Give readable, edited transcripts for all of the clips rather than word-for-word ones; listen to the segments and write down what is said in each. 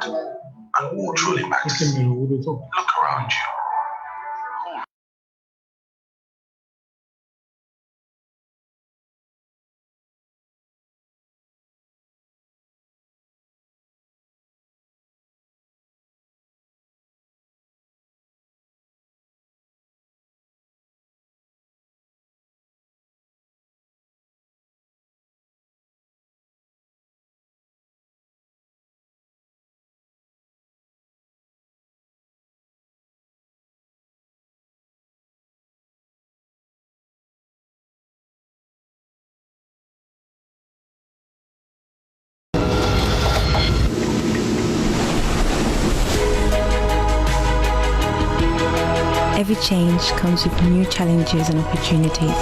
and all truly matters. Look around you. Every change comes with new challenges and opportunities.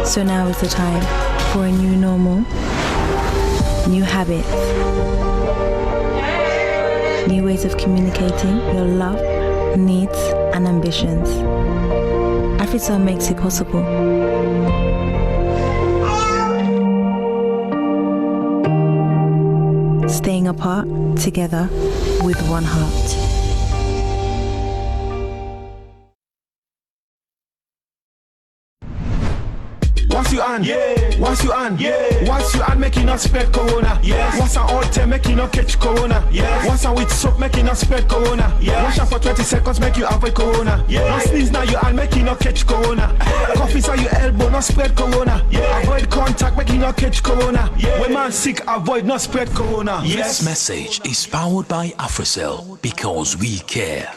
So now is the time for a new normal, new habits, new ways of communicating your love, needs, and ambitions. AfriCell makes it possible. Staying apart, together, with one heart. Once you on, make you not spread corona. Once an old time, make you not catch corona. Once a with soap, make you not spread corona. Wash up for 20 seconds, make you avoid corona. No sneeze now you on, make you not catch corona. Coffee on your elbow, not spread corona. Avoid contact, make you not catch corona. When man sick, avoid not spread corona. This message is powered by AfriCell because we care.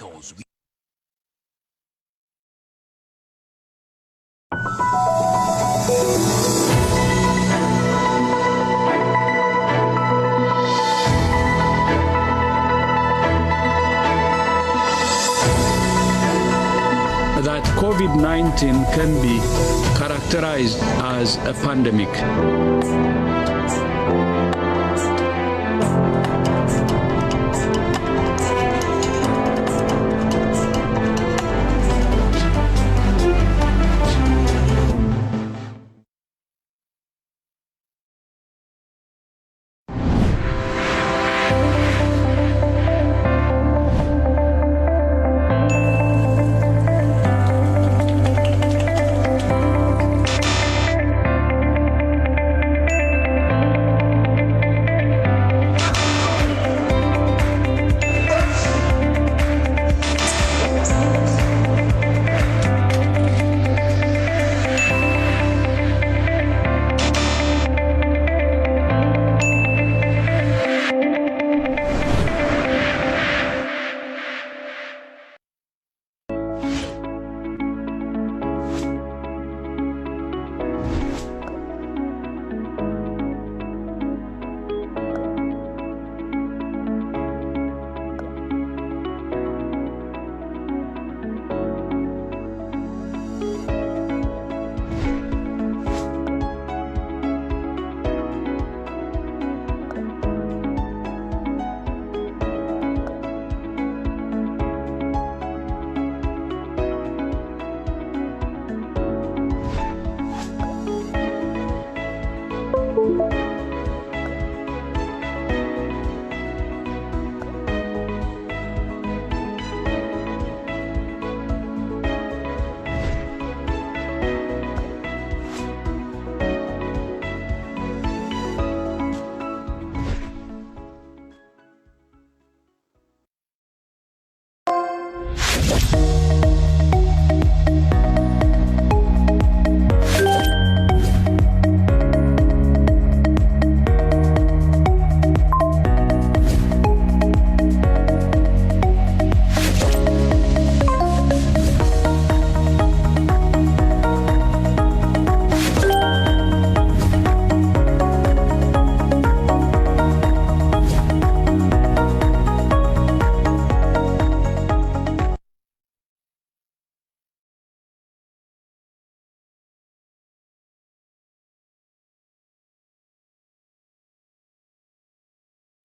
That COVID-19 can be characterized as a pandemic.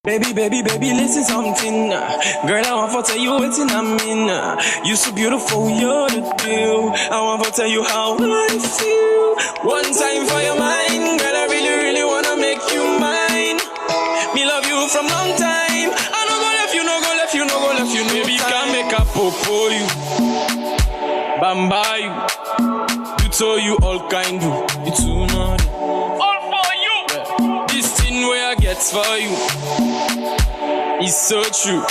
Baby, listen something. Girl, I want to tell you what's in I mean. You so beautiful, you're the deal. I want to tell you how I feel. One time for your mind, girl, I really, really want to make you mine. from long time. I no go left you, no go left you, no go left you. Maybe can make a popo you, bamba you, you told you all kind you. It's too naughty. All for you. Yeah. This thing where I get for you, it's so true.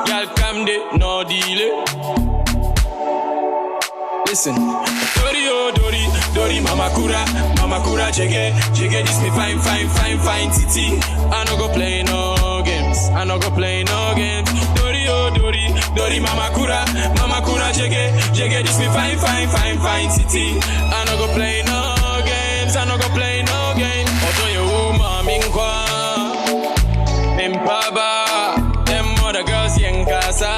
Y'all come de no delay. Listen, Dori oh Dori, Dori mama kura, jege, this me fine, titi. I no go play no games, I no go play no games. Dori oh Dori, mama kura, jege, this me fine, titi. I no go play no games, I no go play no games. Oto yo mami nkwa, empaba, them other girls yen casa.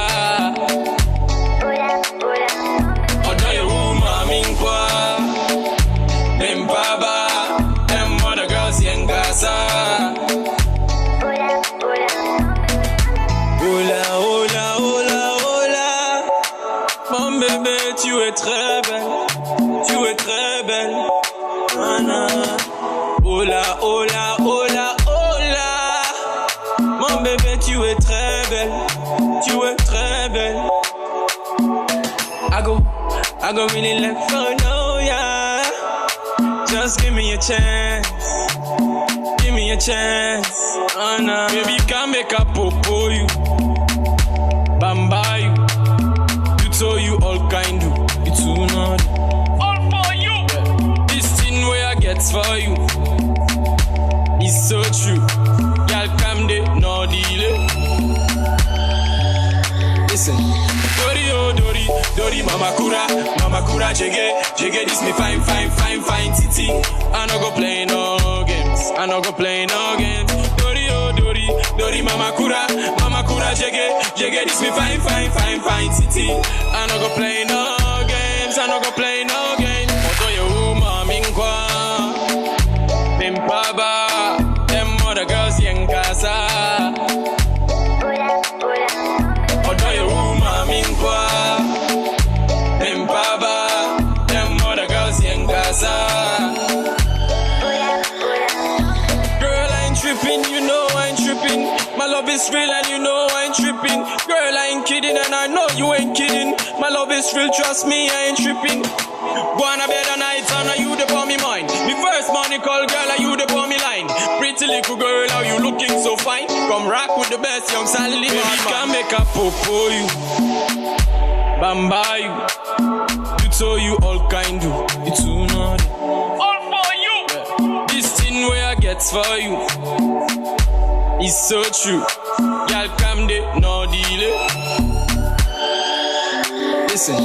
Tu es très belle, Anna. Hola, hola, hola, hola. Mon bébé, tu es très belle, I go really left for no, yeah. Just give me a chance, Anna. Baby, can make a popo you, bamba you. So you all kind do, it's too naughty. All for you. Yeah. This thing where I get for you, it's so true. Y'all come de no delay. Listen, Dori oh Dori, mama kura, jege, this me fine, titi. I no go play no games, Dori oh Dori, mama kura, jege, this me fine, titi. I no go play no games, Oto yo mami nkwa, pimpaba, them other girls yen casa. Oto yo mami nkwa, pimpaba, them other girls yen casa. Girl, I ain't tripping, you know I ain't tripping. My love is real and you know I ain't tripping. Girl, I ain't kidding and I know you ain't kidding. My love is real, trust me, I ain't tripping. Go on a better night, and you the for me mind. Me first money call, girl, are you the for me line. Pretty little girl, how you looking so fine. Come rock with the best young Sally. Baby, can make a popo you, bamba you. You told you all kind do, it's too naughty. All for you. Yeah. This thing where I get for you, it's so true. Y'all come de no delay. Listen.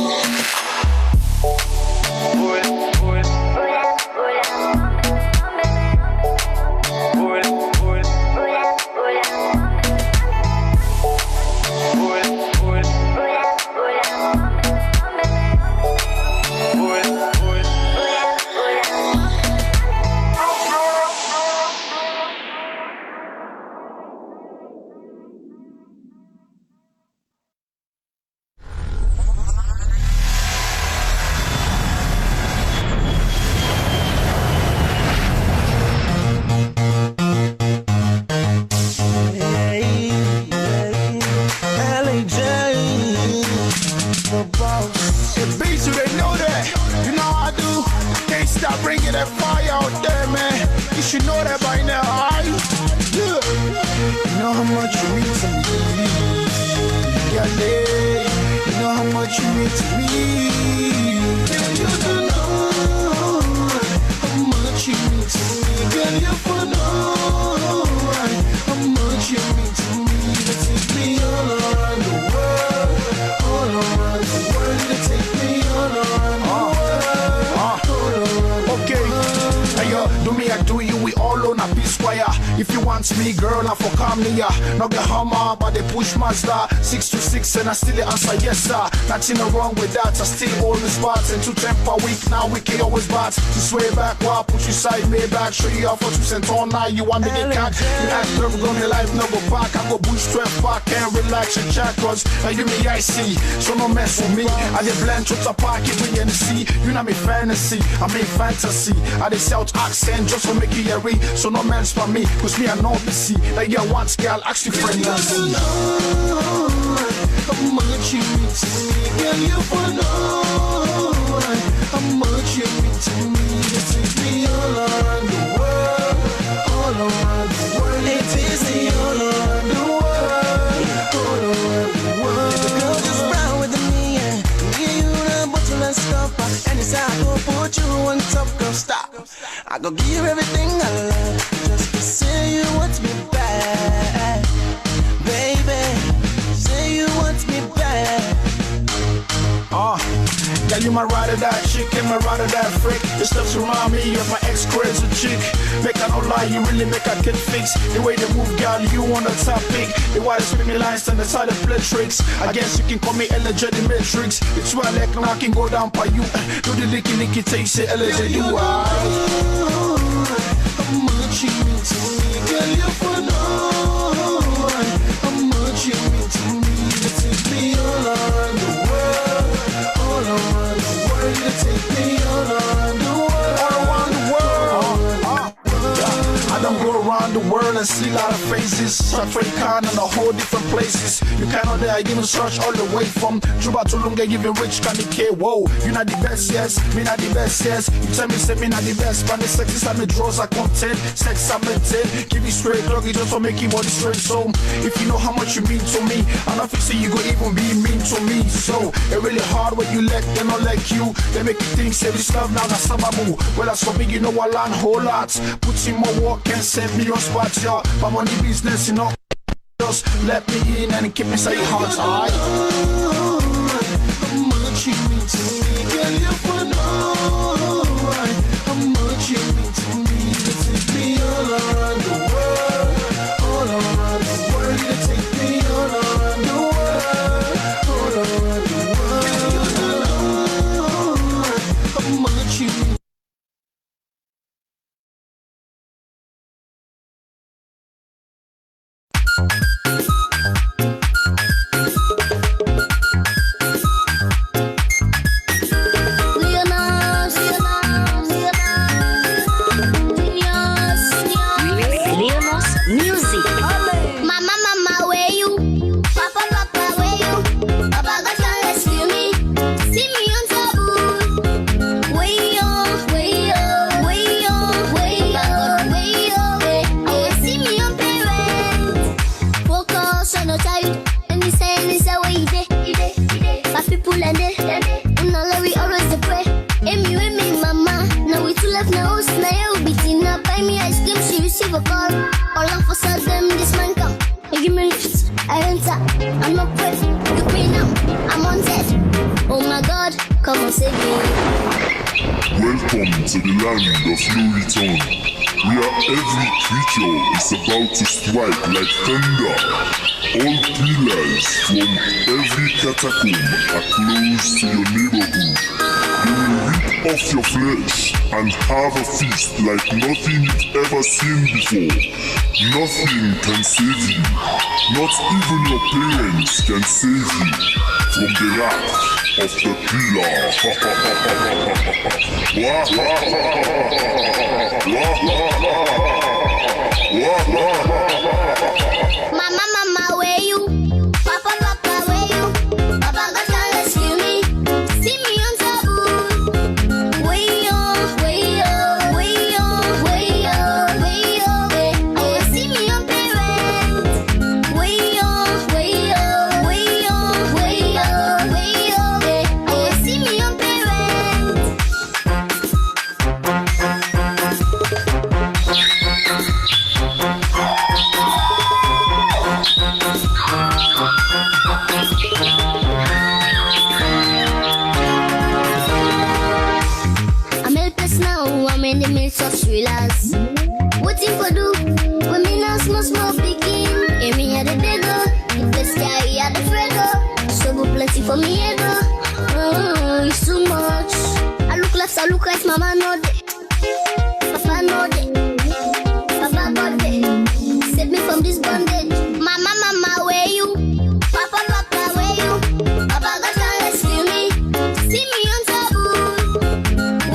If you want me, girl, I for come near. Not the Hummer, but they push Mazda 626, and I still answer yes, sir. Nothing wrong with that. I still always bats and 2 10 per week. Now we can always bats. To sway back, while push you side, me back. Show you off for 2 cents all night. You want me to catch? You act never gonna life, never back. I go bush 12 back, can't relax and chat, cause you me I see. So no mess with me. I did blend to the park, it we in the sea. You know me fantasy, I mean fantasy. I did South accent just to make you a read. So no mess for me. Cause me I know me see that you want girl actually friend and see. How much you mean to me, girl, you for know how much you mean to me. You take me all around the world, all around the world. It is the all around the world, all around the world. The girl just round with me, yeah. Me and you the bottle and stop. Anytime I go put you on top, girl, stop. I go give you everything I love, just to say you want me back, baby. Say you want me back. Girl, you my ride or die chick, and my ride or die freak. Your stuff's remind me of my ex-crazy chick. Make I no lie, you really make a kid fix. The way they move, girl, you on the topic. The way they spin me lines and the side of play tricks. I guess you can call me LJ the Matrix. It's why like I can go down by you. Do the licky taste it, LJ do I. How much you mean to me, girl, you for know how much you mean to me. You take me all around the world, all around the world. You take me all around the world, all around the world. I don't go around the world and see a lot of faces. African and a whole different places. You cannot there, I even search all the way from Juba to Lunga, even rich can decay. Whoa, you not the best, yes. Me not the best, yes. You tell me, say me not the best. But the sex is like me draws are content. Sex I maintain. Give me straight lucky just for making body straight. So if you know how much you mean to me, I don't see you go even be mean to me. So it really hard when you let them not like you. They make you think say this love now that's sababu. Well as for me, you know I learn whole lot. Put in more work and send me on spot, y'all. But on the business, you know. Just let me in and keep me say heart high. How much you mean to me, girl, you for know how much you mean to me. You take me all around the world, all around the world. You take me all around the world, all around the world. How much you mean. Welcome to the land of no return, where every creature is about to strike like thunder. All pillars from every catacomb are close to your neighborhood. They will rip off your flesh and have a feast like nothing you've ever seen before. Nothing can save you. Not even your parents can save you from the wrath of the pillar. Mama, where you? Papa, where you? Papa, God can't rescue me. See me on taboo. Way on. Oh, see me on parents. Way on. Oh, see me on parents. I'm helpless now, I'm in the midst of thrillers. Waiting for do, when me now small begin. And me had the bigger, if the sky had the frego. So go plenty for me ego. It's too much. I look left, I look right, mama know that. Papa know that. Papa got that. Save me from this bondage. Mama, where you? Papa, where you? Papa God can't rescue me. See me on taboo.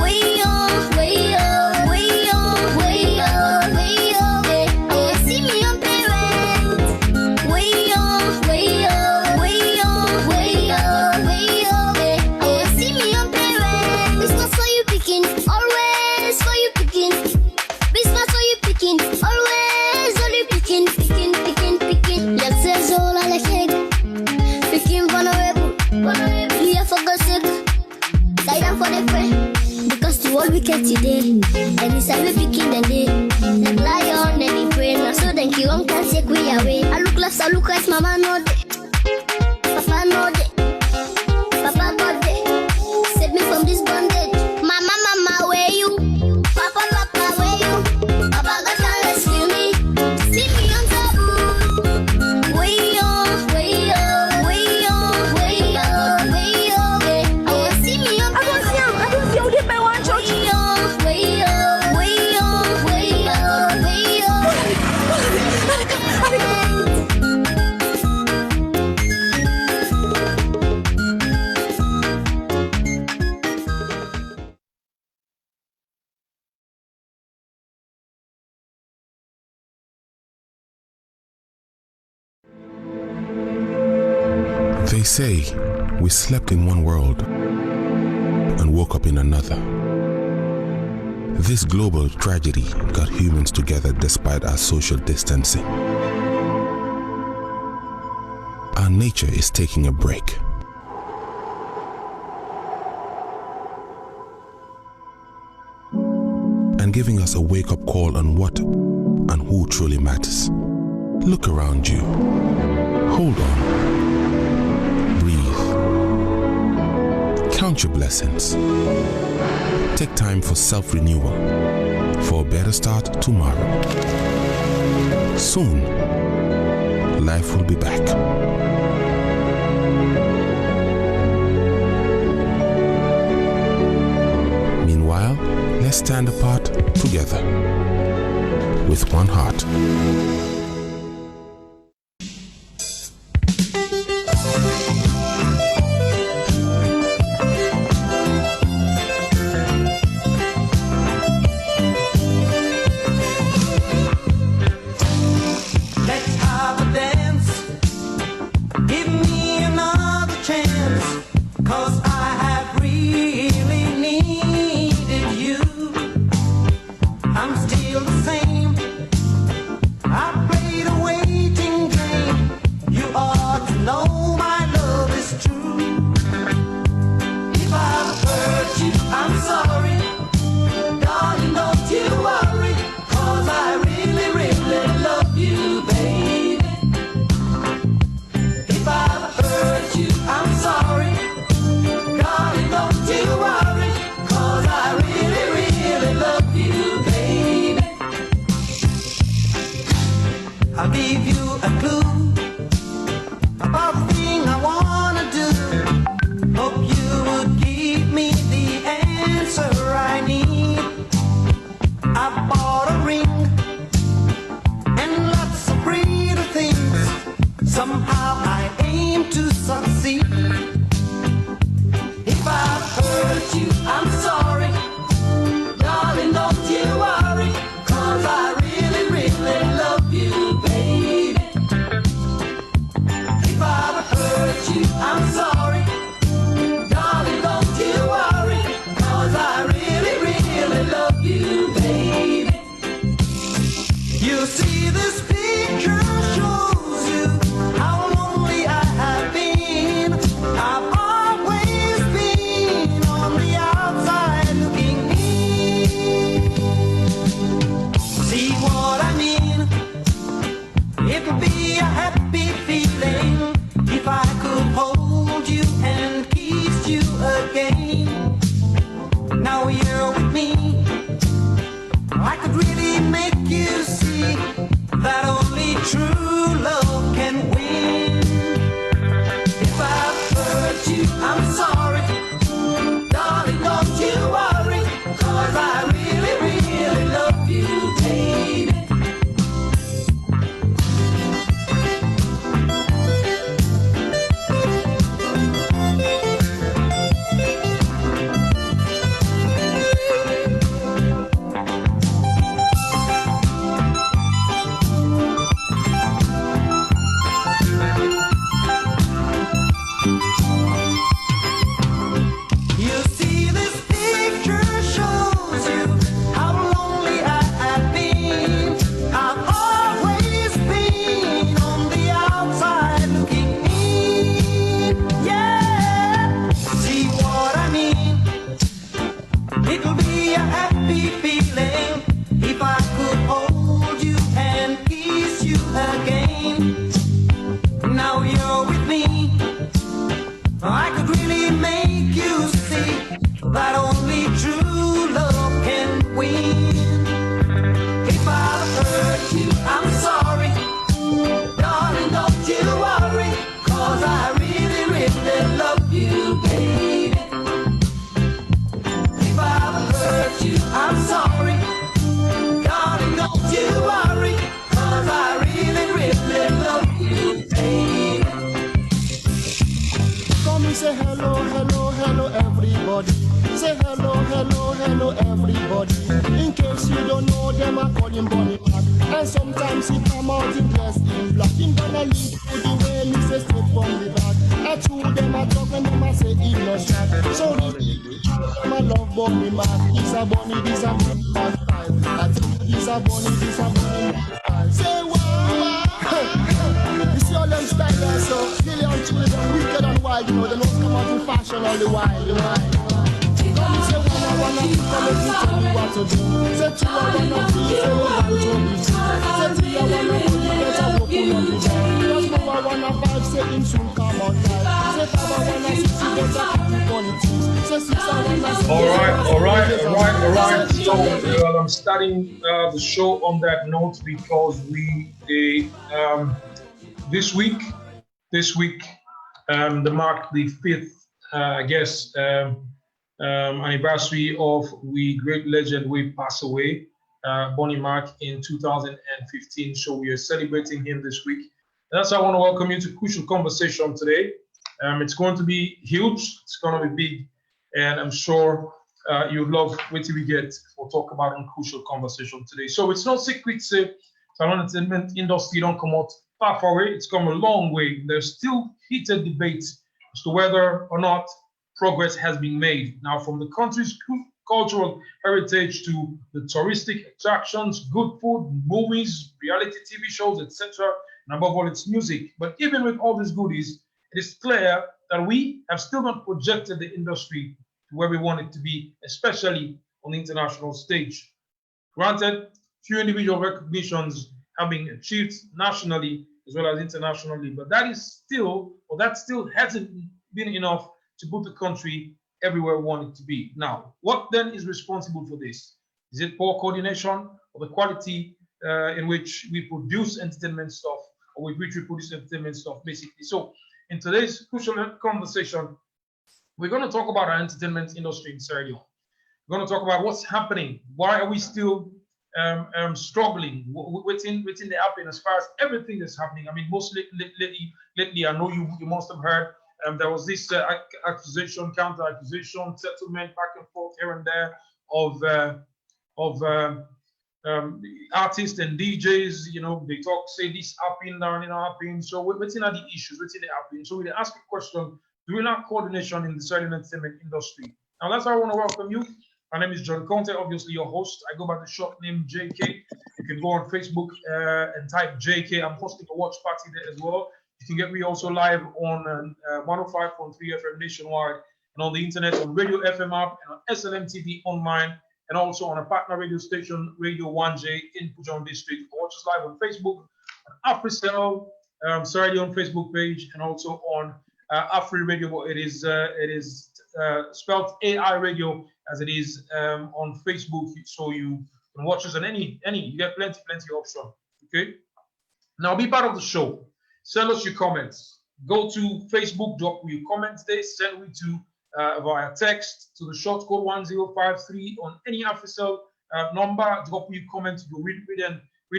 Way on. Oh, wicked today. And it's a picking the day. Like lion and he pray. Now so then you can't take we away. I look left, I look right, mama no day. Papa no day. Papa got day. Save me from this bondage. Mama, mama, where you? Papa, papa, where you? Papa got to rescue me. See me on top. Way on, way on, way on, way on, way on. I want to see me on top. I don't see you did my one church. Way on, way on, way on, way on, way on. They say we slept in one world and woke up in another. This global tragedy got humans together despite our social distancing. Our nature is taking a break. And giving us a wake-up call on what and who truly matters. Look around you. Hold on. Breathe. Count your blessings. Take time for self-renewal, for a better start tomorrow. Soon, life will be back. Meanwhile, let's stand apart together with one heart. And sometimes he come out in dress in black. Him gonna lead to the way me say straight from the back. I told them I talk and them I say he no shot. So them I love bunny man. This a bunny, this a bunny man style. I tell you this a bunny, this a bunny man style. Say wow. You see all them style there, so really on children wicked and wild, you know, they don't come out in fashion all the while, you know. Come say one I wanna be, come let me tell you what to do. Say two I wanna be, say one to be. Say three I wanna be, better open up the door. Just know I wanna five, say him soon come out live. Say five I wanna six, you better keep politics. Say six I wanna six. Alright. So I'm starting the show on that note because this week, they marked the 5th, anniversary of the great legend we passed away, Bonnie Mark, in 2015. So we are celebrating him this week. And that's why I want to welcome you to Crucial Conversation today. It's going to be huge. It's going to be big, and I'm sure you'll love what we get for talk about on Crucial Conversation today. So it's no secret, say, the entertainment industry don't come out far away. It's come a long way. There's still heated debates as to whether or not progress has been made. Now, from the country's cultural heritage to the touristic attractions, good food, movies, reality TV shows, etc., and above all, it's music. But even with all these goodies, it is clear that we have still not projected the industry to where we want it to be, especially on the international stage. Granted, few individual recognitions have been achieved nationally as well as internationally, but that still hasn't been enough to put the country everywhere we want it to be. Now, what then is responsible for this? Is it poor coordination or the quality in which we produce entertainment stuff, or with which we produce entertainment stuff, basically? So, in today's Crucial Conversation, we're going to talk about our entertainment industry in Sierra Leone. We're going to talk about what's happening. Why are we still struggling within the happening as far as everything that's happening? I mean, mostly lately, I know you must have heard there was this accusation, counter accusation, settlement back and forth here and there of artists and DJs. You know, they say this happened, that happened. So within are the issues, within the happening. So we ask a question: do we lack coordination in the Sierra Leone entertainment industry? Now that's why I want to welcome you. My name is John Konteh, obviously your host. I go by the short name JK. You can go on Facebook and type JK. I'm hosting a watch party there as well. You can get me also live on 105.3 FM nationwide and on the internet on Radio FM app and on SLM TV online, and also on a partner radio station, Radio 1J in Pujon District. Watch us live on Facebook, on AfriCell, Sierra Leone Facebook page, and also on Afri Radio. It is spelled AI Radio as it is on Facebook, so you can watch us on any. You get plenty of option. Okay. Now be part of the show. Send us your comments. Go to Facebook, drop your comments there. Send it to via text to the short code 1053 on any AfriCell number. Drop your comments. You read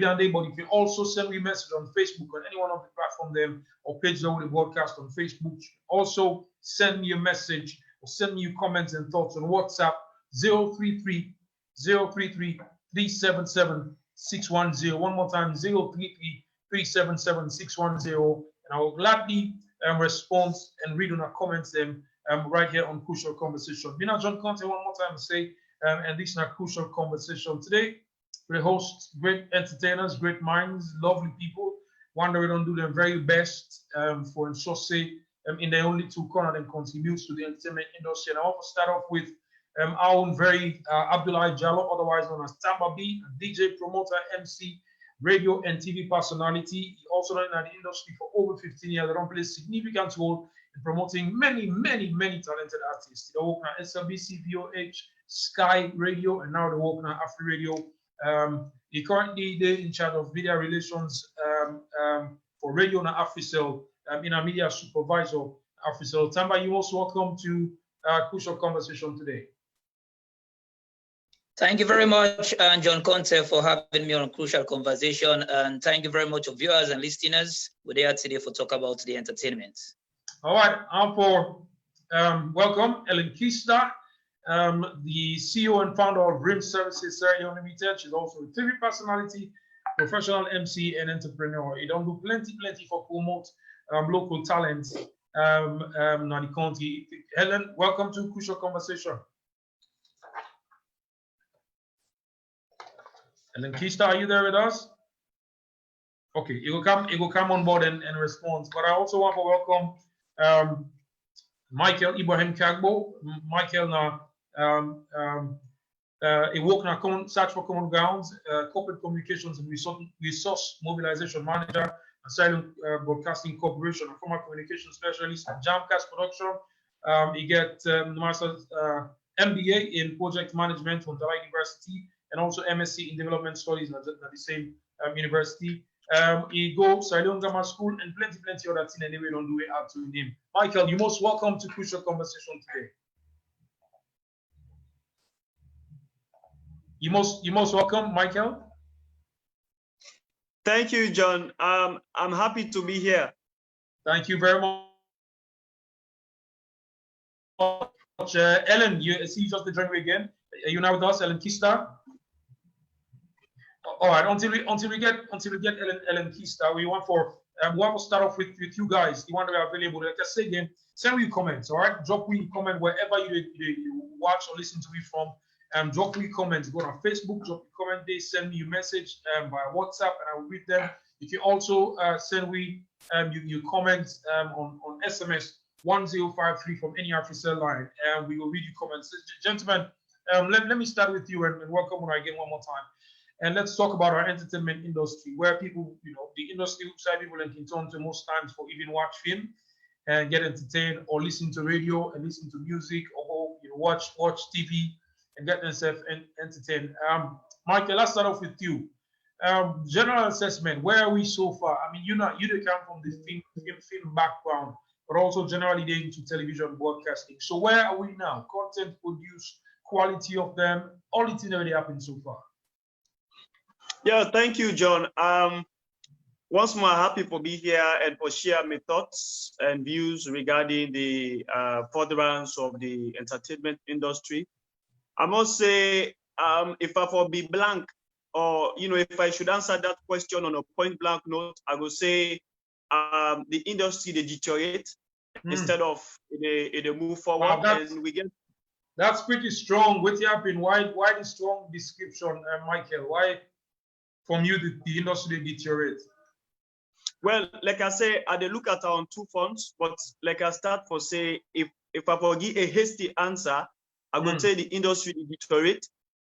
and there. But you can also send me a message on Facebook on any one of the platform there, or page there with the broadcast on Facebook. Also send me a message or send me your comments and thoughts on WhatsApp 033 377 610. One more time, 033 377 610, and I will gladly respond and read on our comments them right here on Crucial Conversation. Been John Konteh one more time to say, and this is our Crucial Conversation today. We host great entertainers, great minds, lovely people. One that we don't do their very best for ensure say in their only two corner and contributes to the entertainment industry. And I want to start off with our own very Abdulai Jalloh, otherwise known as Tamba B, a DJ, promoter, MC, radio and TV personality. He also known in the industry for over 15 years. They don't play a significant role in promoting many talented artists. They work on SLBC, VOH, Sky Radio, and now they work on Afri Radio. He currently in charge of media relations for radio and AfriCell, in our media supervisor, AfriCell. Tamba, you're most welcome to Crucial Conversation today. Thank you very much, John Konteh, for having me on Crucial Conversation. And thank you very much, viewers and listeners. We're here today for talk about the entertainment. All right, I'm for welcome Ellen Kista, the CEO and founder of Rim Services Sierra Leone Limited. She's also a TV personality professional MC and entrepreneur. He don't do plenty for promote local talents in the country. Helen, welcome to Crucial Conversation. Helen Kista, are you there with us? Okay, it will come on board and respond. But I also want to welcome Michael Ibrahim Kargbo. Michael he work in search for common grounds, corporate communications and resource mobilization manager, Asylum Broadcasting Corporation, a former communication specialist at Jamcast Production. He get master's MBA in project management from Jalloh University and also MSc in development studies at the same university. He go Sierra Leone Grammar School and plenty other things anyway don't do it out to him. Michael, you're most welcome to Crucial Conversation today. You most welcome, Michael. Thank you, John. I'm happy to be here. Thank you very much. Ellen, you see just the join again. Are you now with us, Ellen Kista? All right. Until we get Ellen Kista, we want to start off with you guys. You want to be available. Like I say again, send me your comments. All right, drop me a comment wherever you watch or listen to me from. Drop me comments. Go on Facebook, drop me comment there, send me your message via WhatsApp, and I will read them. You can also send me your comments on SMS 1053 from any official line, and we will read your comments. Gentlemen, let me start with you and welcome when I get one more time. And let's talk about our entertainment industry, where people, the industry side people can turn to most times for even watch film and get entertained, or listen to radio and listen to music, or watch TV and get themselves entertained. Michael, let's start off with you. General assessment, where are we so far? I mean, you come from the film background, but also generally they're into television broadcasting. So where are we now? Content produced, quality of them, all the things that already happened so far. Yeah, thank you, John. Once more, happy for being here and for share my thoughts and views regarding the furtherance of the entertainment industry. I must say, if I for be blank, or if I should answer that question on a point blank note, I would say the industry they deteriorate instead of they move forward, and we get. That's pretty strong. What happened? Why the strong description, Michael? Why? From you, the industry deteriorates? Well, like I say, I look at on two fronts, but like I start for say, if I forgive a hasty answer, I will say the industry deteriorate,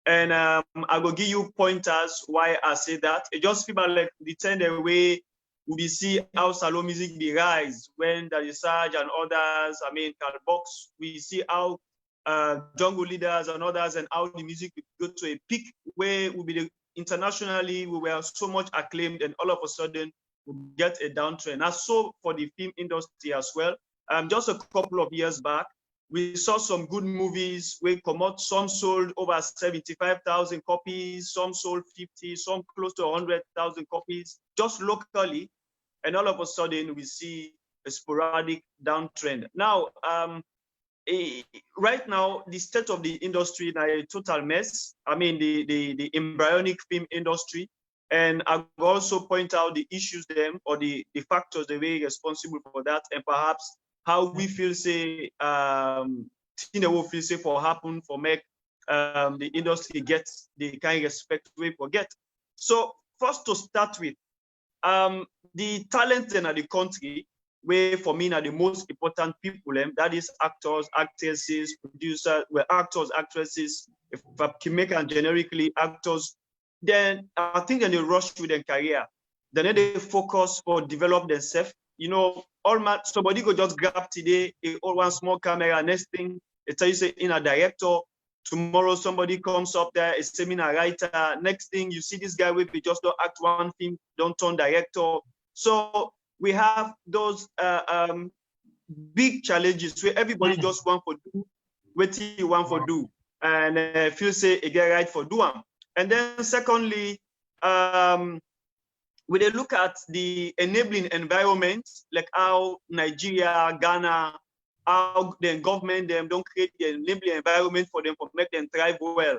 and I will give you pointers why I say that. It just feel like the turn away we see how solo music they rise when there is Sarge and others. I mean, Kargbo, we see how jungle leaders and others, and how the music will go to a peak where will be the internationally, we were so much acclaimed, and all of a sudden we get a downtrend. As so for the film industry as well. Just a couple of years back, we saw some good movies. We come out, some sold over 75,000 copies, some sold 50, some close to 100,000 copies, just locally. And all of a sudden we see a sporadic downtrend. Now, right now, the state of the industry is a total mess. I mean, the embryonic film industry. And I will also point out the issues them, or the factors that were responsible for that, and perhaps how we feel say will feel say for happen for make the industry gets the kind of respect we forget. So first to start with, the talent in the country, where for me are the most important people, that is actors, actresses, producers, actors, actresses, if I can make them generically actors, then I think they rush with their career. Then they focus for develop themselves. Somebody go just grab today, one small camera, next thing, they tell you say in a director, tomorrow somebody comes up there, a seminar writer, next thing you see this guy will be just don't act one film, don't turn director. So we have those big challenges where everybody just want to do what he want to do, and feel say it get right for do them. And then secondly, we they look at the enabling environment, like how Nigeria, Ghana, how the government them don't create the enabling environment for them to make them thrive well.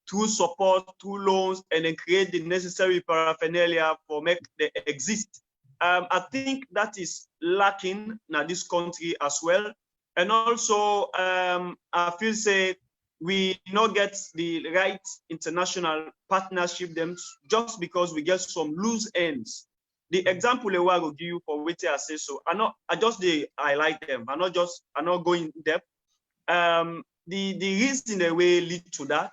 through support, through loans, and then create the necessary paraphernalia for make they exist. I think that is lacking in this country as well. And also, I feel say we not get the right international partnership them just because we get some loose ends. The example I will give you for which I say so. I just highlight them. I'm not going in depth. The reason they will lead to that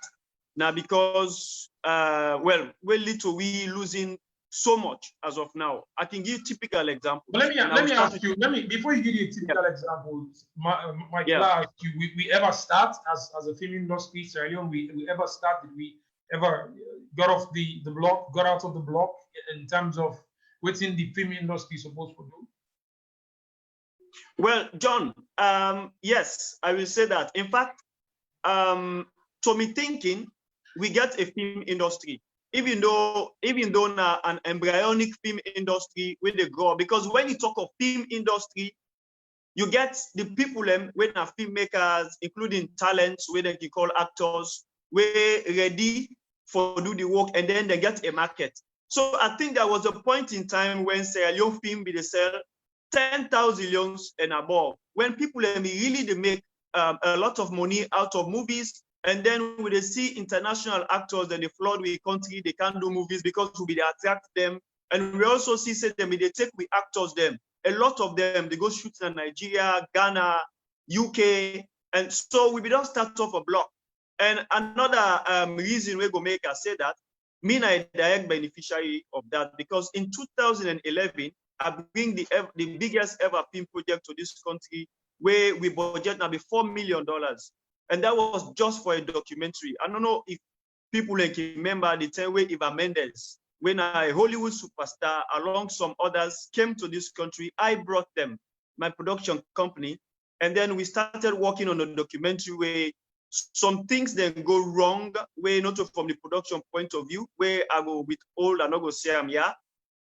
now because well, we lead to we losing so much as of now. I can give typical example. Let me ask you. Before you give you a typical example, Mike, ask you, we ever start as a film industry, Sierra Leone, we ever start? Did we ever got off the block, got out of the block in terms of what's in the film industry supposed to do? Well, John, yes, I will say that. In fact, to me thinking, we get a film industry. Even though now an embryonic film industry with the grow, because when you talk of film industry, you get the people when are filmmakers, including talents, where they can call actors, we're ready for do the work, and then they get a market. So I think there was a point in time when Sierra Leone film be the sell 10,000 millions and above, when people really they make a lot of money out of movies. And then when they see international actors and they flood with country, they can't do movies because we attract them. And we also see them, they take we actors them. A lot of them, they go shoot in Nigeria, Ghana, UK. And so we don't start off a block. And another reason we go make us say that, me a direct beneficiary of that, because in 2011, I bring the biggest ever film project to this country where we budget now be $4 million. And that was just for a documentary. I don't know if people remember the time where Eva Mendes, when a Hollywood superstar along some others came to this country, I brought them, my production company, and then we started working on a documentary where some things then go wrong, where not from the production point of view, where I go withhold and I go say I'm here,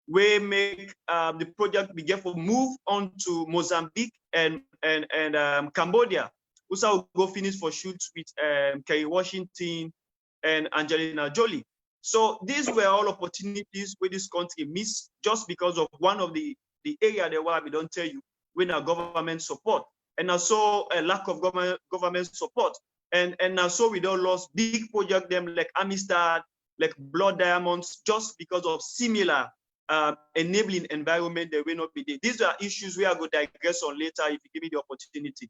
where make the project begin to move on to Mozambique and Cambodia. Also go finish for shoots with Kerry Washington and Angelina Jolie. So these were all opportunities where this country missed just because of one of the area there where we don't tell you when our government support. And also a lack of government support. And also we don't lost big project them like Amistad, like Blood Diamonds, just because of similar enabling environment that will not be there. These are issues we are going to digress on later if you give me the opportunity.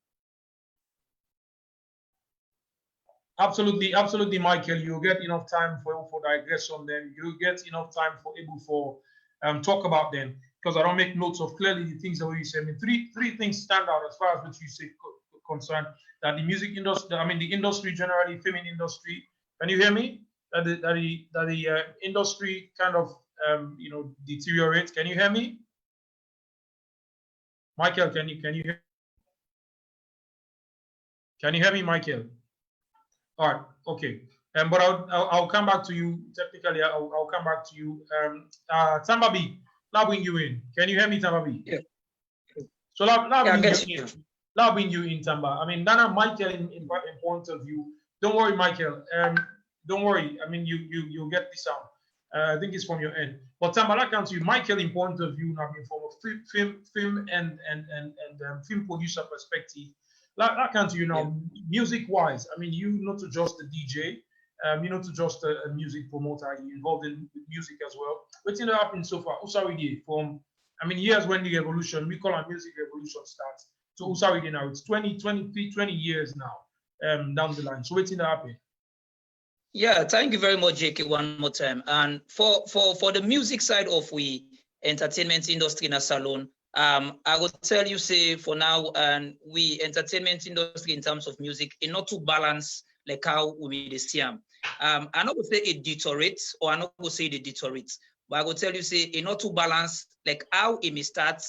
Absolutely, Michael. You get enough time for digress on them. You get enough time for talk about them, because I don't make notes of clearly the things that you say. I mean, three things stand out as far as what you say concerned. That the music industry, I mean, the industry generally, film industry. Can you hear me? That the industry kind of deteriorates. Can you hear me, Michael? Can you hear? Can you hear me, Michael? All right, okay. But I'll come back to you technically. I'll come back to you. Tambabi, now bring you in. Can you hear me, Tambabi? Yeah. So now bring you in, Tamba. I mean, Nana, Michael, in point of view. Don't worry, Michael. Don't worry. I mean, you'll get this out. I think it's from your end. But Tamba, that comes to you, Michael, in point of view, now in form of film and film producer perspective. That comes to you now, music-wise. I mean, you not just a DJ, you're not just a music promoter. You're involved in music as well. What's in happened so far? Usawidi from, I mean, years when the revolution, we call it music revolution starts. So Usawidi now, it's 20 years now down the line. So what's in happening? Yeah, thank you very much, JK, one more time. And for the music side of we entertainment industry in a salon, I will tell you, say for now, and we entertainment industry in terms of music, it not to balance like how we made see. I'm not going to say it deteriorates, or I'm not going to say it deteriorates, but I will tell you, say it not to balance like how it may start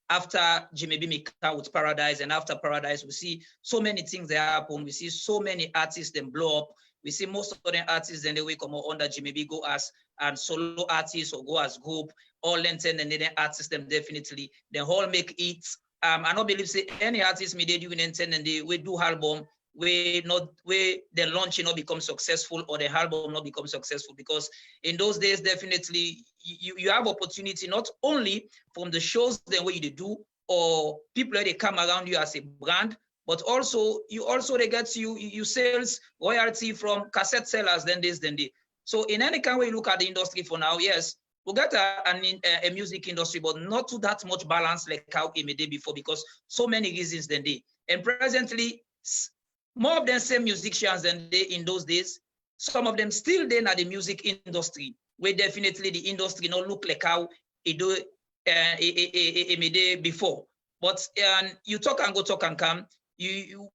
after Jimmy B with Paradise, and after Paradise, we see so many things that happen. We see so many artists then blow up. We see most of the artists then they will come under Jimmy B go as and solo artists or go as group, all lengthen and then artists them definitely. They all make it. I don't believe say any artist may they do in intend and they will do album where the launch not become successful or the album not become successful, because in those days definitely you have opportunity not only from the shows the way you do or people that they come around you as a brand, but also they get you sales royalty from cassette sellers then this then day. So in any kind way you look at the industry for now, yes, we got a music industry, but not to that much balance like how it may be before, because so many reasons then they. And presently, more of them same musicians than they in those days. Some of them still then at the music industry, where definitely the industry not look like how it do before. But you talk and go talk and come.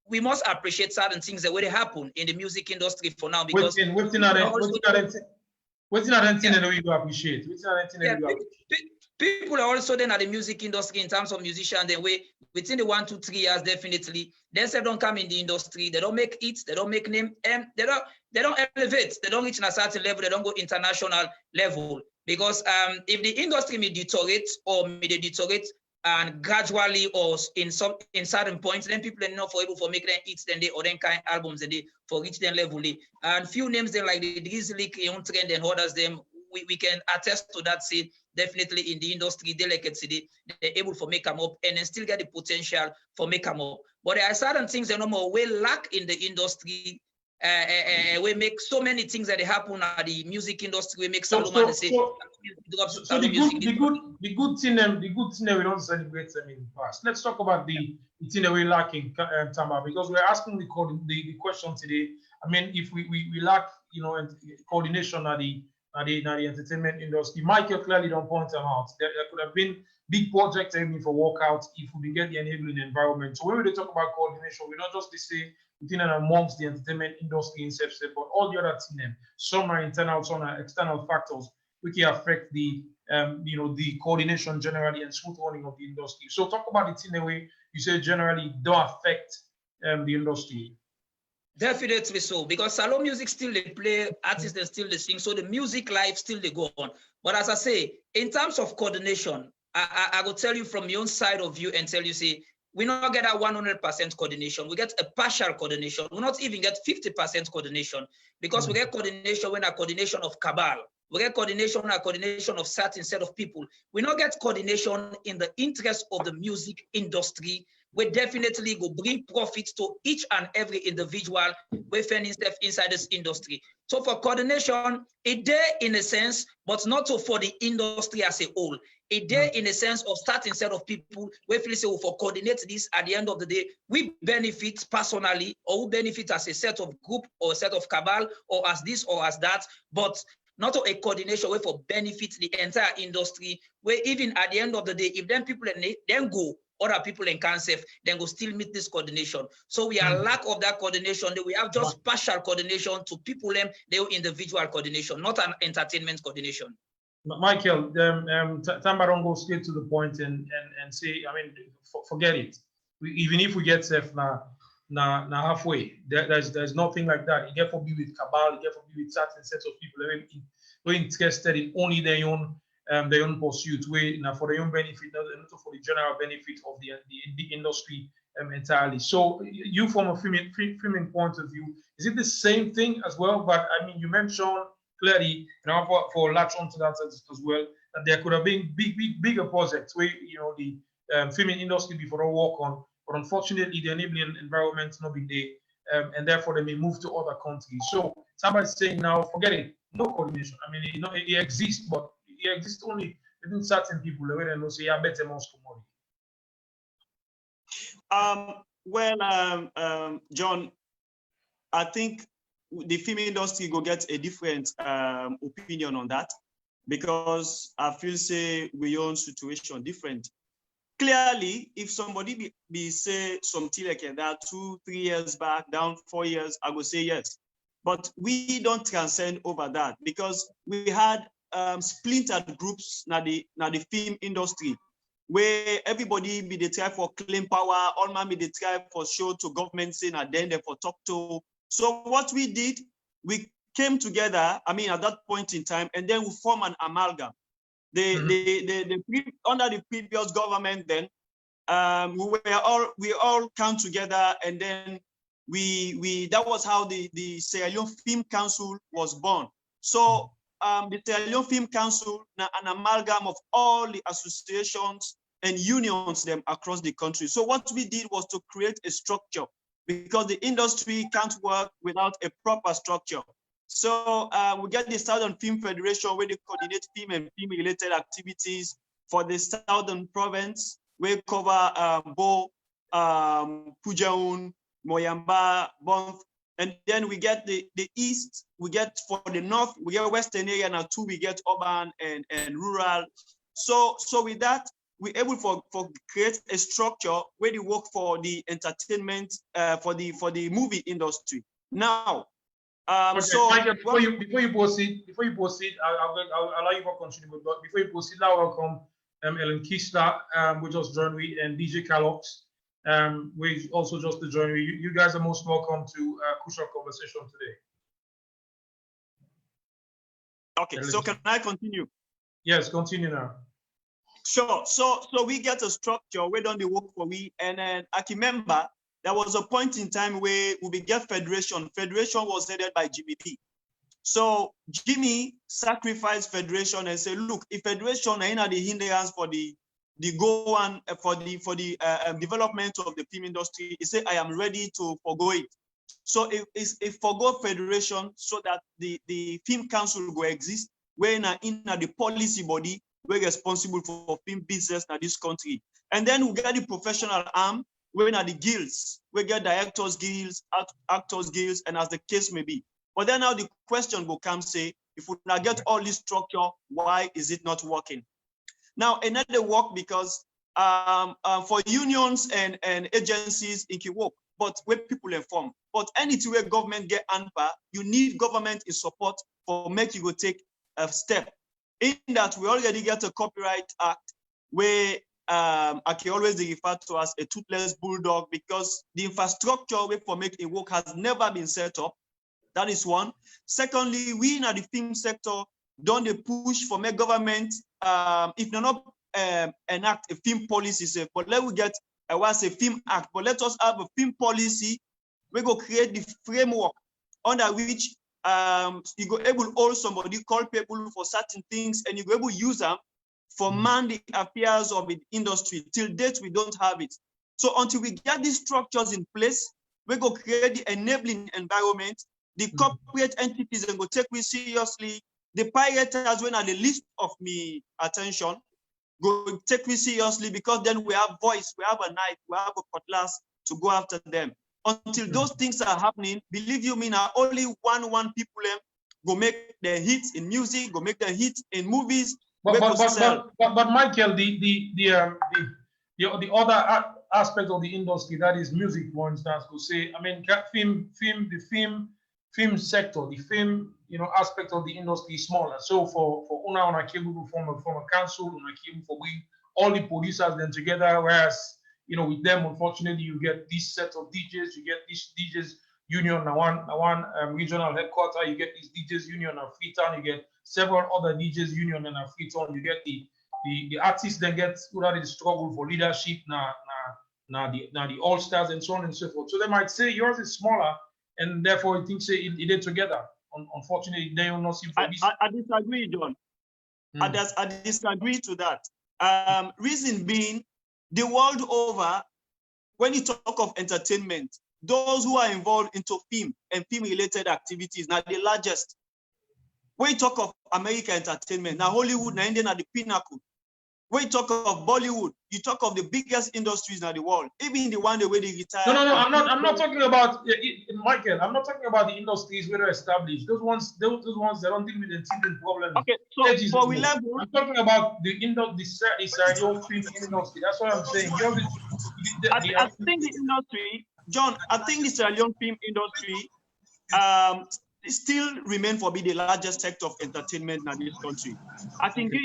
We must appreciate certain things that will happen in the music industry for now, because people are also then at the music industry in terms of musicians, then within the 1 to 3 years, definitely, they don't come in the industry, they don't make hits, they don't make name, and they don't elevate, they don't reach a certain level, they don't go international level. Because if the industry may deteriorate and gradually or in certain points, then people are not able for making hits then they or then kind albums then they for reach them level. And few names then like the Drizzly, Young Trend and others them we can attest to that. Say definitely in the industry they like it, they're able for make them up and then still get the potential for make them up. But there are certain things that no more we lack in the industry. We make so many things that they happen at the music industry. We make the good thing we don't celebrate them in the past. Let's talk about the thing that we're lacking, Tamba, because we're asking the question today. I mean, if we lack, coordination at the entertainment industry. Michael clearly don't point them out. There could have been big projects aiming for workouts if we get the enabling environment. So when we talk about coordination, we're not just to say within and amongst the entertainment industry in itself, but all the other things. Some are internal, some are external factors which can affect the the coordination generally and smooth running of the industry. So talk about it in a way you say generally don't affect the industry. Definitely so, because salon music still they play, artists they still they sing, so the music life still they go on. But as I say, in terms of coordination, I will tell you from your own side of view and tell you, say, we not get a 100% coordination. We get a partial coordination. We not even get 50% coordination, because we get coordination when a coordination of cabal. We get coordination when a coordination of certain set of people. We not get coordination in the interest of the music industry. We definitely go bring profit to each and every individual we find inside this industry. So for coordination, it there in a sense, but not so for the industry as a whole. It there in a sense of certain set of people we feel say for coordinate this at the end of the day, we benefit personally or we benefit as a set of group or a set of cabal or as this or as that, but not a coordination way for benefit the entire industry, where even at the end of the day, if then people then go, other people in cancer, then go still meet this coordination. So we are lack of that coordination. We have just partial coordination to people they individual coordination, not an entertainment coordination. Michael, Tamba don't go straight to the point and say, I mean, forget it. Even if we get safe now halfway, there's nothing like that. You get for be with cabal, you get for be with certain sets of people who are interested in only their own pursuit, for their own benefit, not for the general benefit of the industry entirely. So you from a filming point of view, is it the same thing as well? But I mean, you mentioned clearly, for latch onto that as well, that there could have been bigger projects where the filming industry before they work on, but unfortunately the enabling environment not be there, and therefore they may move to other countries. So somebody's saying now, forget it, no coordination. I mean, it exists, but it exists only within certain people. The way they know say, yeah, better most commodity. John, I think the film industry go get a different opinion on that, because I feel say we own situation different. Clearly, if somebody be say something like that 2-3 years back, down 4 years, I would say yes. But we don't transcend over that, because we had splintered groups na the film industry, where everybody be the try for claim power, all man be the try for show to government saying and then they for talk to. So what we did, we came together, I mean, at that point in time, and then we form an amalgam. Under the previous government then, we all come together, and then that was how the Sierra Leone Film Council was born. So the Sierra Leone Film Council, an amalgam of all the associations and unions them across the country. So what we did was to create a structure, because the industry can't work without a proper structure. So we get the Southern Film Federation, where they coordinate film and film-related activities for the Southern Province. We cover Bo, Pujaun, Moyamba, Bonth, and then we get the East. We get for the North, we get Western area now too. We get urban and rural. So with that, we're able for create a structure where they work for the entertainment, for the movie industry. Now, okay, so Michael, before you proceed, I'll allow you to continue. But before you proceed, I welcome Ellen Kista, we just joined me, and DJ Calox, we also just joined me. You guys are most welcome to Crucial Conversation today. Okay, so can I continue? Yes, continue now. Sure. So we get a structure where don't they work for we, and then I can remember there was a point in time where we get federation. Federation was headed by Jimmy B. So Jimmy sacrificed federation and said, look, if federation are the hindrance for the go on for the development of the film industry, he said, I am ready to forgo it. So it forgo federation so that the film council will exist, where in the policy body, we're responsible for film business in this country. And then we get the professional arm, we're in the guilds, we get directors guilds, actors guilds, and as the case may be. But then now the question will come, say, if we now get all this structure, why is it not working? Now, another work because for unions and agencies, it can work, but where people inform. But anything where government get answer, you need government in support for make you go take a step. In that, we already get a copyright act where I can always refer to as a toothless bulldog, because the infrastructure where for make it work has never been set up. That is one. Secondly, we in the film sector don't they push for make government, if they're not enact a film policy, say, but let we get a film act, but let us have a film policy. We go create the framework under which you go able to hold somebody, call people for certain things, and you go able to use them for man the affairs of the industry. Till date, we don't have it. So until we get these structures in place, we go create the enabling environment. The corporate entities and go take me seriously. The pirates, when at the list of me attention, go take me seriously, because then we have voice, we have a knife, we have a cutlass to go after them. Until those things are happening, believe you me, now only one people go make their hits in music, go make their hits in movies. But Michael, the other aspect of the industry, that is music, for instance, to say, I mean, film sector, the film, aspect of the industry is smaller. So for Una on a cable from a council, on a cable for we, all the producers then together, whereas with them, unfortunately, you get this set of DJs, you get this DJs union, one regional headquarter, you get this DJs union in Freetown, you get several other DJs union in Freetown, you get the artists then get the struggle for leadership, now the all stars and so on and so forth. So they might say yours is smaller, and therefore, I think say it did together. Unfortunately, they will not seem to be. I disagree, John. I disagree to that. Reason being, the world over, when you talk of entertainment, those who are involved into film and film-related activities, now the largest. When you talk of American entertainment, now Hollywood, now Indian are the pinnacle. When you talk of Bollywood, you talk of the biggest industries in the world, even the one the way they retire. No, I'm not talking about Michael. I'm not talking about the industries where they're established. Those ones that don't deal with the teething problems. Okay, so for we level, I'm talking about the Sierra Leone film industry. That's what I'm saying. I think the industry, John. I think the Sierra Leone film industry still remain for be the largest sector of entertainment in this country. I can give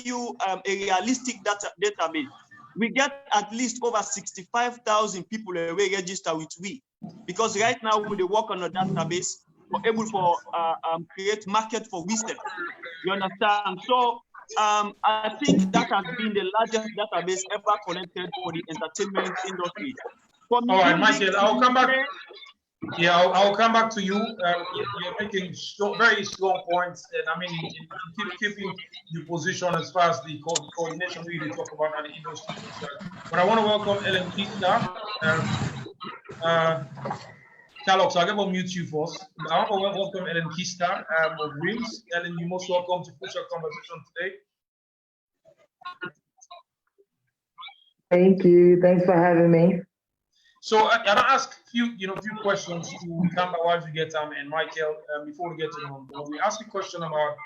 you a realistic database. We get at least over 65,000 people registered with we, because right now we work on a database, we're able to create market for wisdom. You understand? So I think that has been the largest database ever collected for the entertainment industry. For me, all right, Michael, I'll come back. Yeah, I'll come back to you. You're making very strong points, and I mean, keeping your position as far as the coordination we really talk about and the industry concerned. But I want to welcome Ellen Kista. Carlos, I'm going to mute you first. I want to welcome Ellen Kista of Dreams. Ellen, you're most welcome to push our conversation today. Thank you. Thanks for having me. So I'll ask few questions to Kamba while you get and Michael before we get to them. We ask a question about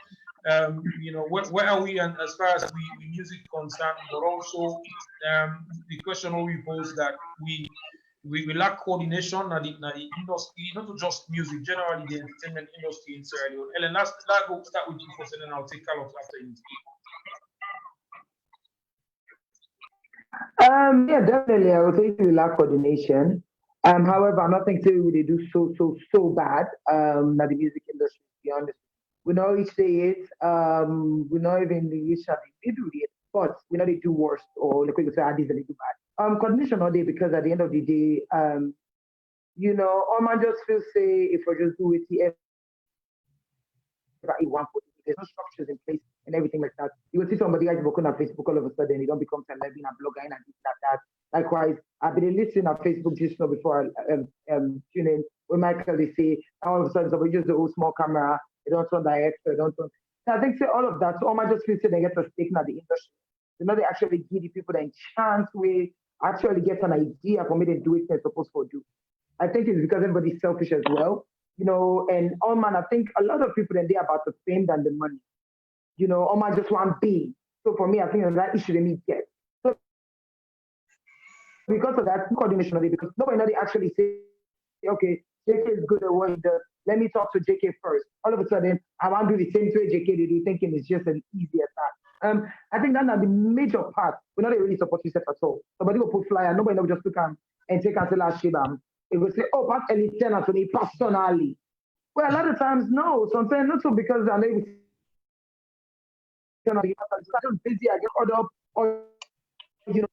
where are we and as far as the music concerned, but also the question we pose that we lack coordination at the industry, not just music, generally the entertainment industry in Sierra Leone. Ellen, let's go start with you first, and then I'll take Carlos after you. Yeah, definitely. I would say we lack coordination. However, nothing to they do so bad. That the music industry, to be honest. We know each day it. We know even the each they do it, but we know they do worse or the quick say they do bad. Coordination all day because at the end of the day, all man just feel say if we just do it, there's no structures in place and everything like that. You will see somebody guys working on Facebook all of a sudden, they don't become celebrity and blogger and this like that. Likewise, I've been listening on Facebook just now before I tune in. When Michael they say all of a sudden somebody use the old small camera, they don't turn direct, they don't turn. So I think say all of that. So I just feel say they get a stake at the industry. You know, they actually give the people the chance way actually get an idea for me to do it they're supposed to do. I think it's because everybody's selfish as well. And all man, I think a lot of people then they about the fame than the money. All man just want be. So for me, I think that issue they need get. So because of that coordination of it, because nobody know they actually say, okay, JK is good at what he does. Let me talk to JK first. All of a sudden, I want to do the same way JK they do, thinking it's just an easy attack. I think that's the major part. We're not really support yourself at all. Somebody will put flyer, nobody will just look and take until last Shibam. It will say, oh, Pat Eliten to me personally. Well, a lot of times, no. Sometimes not so because I know I'm busy, I get caught up, or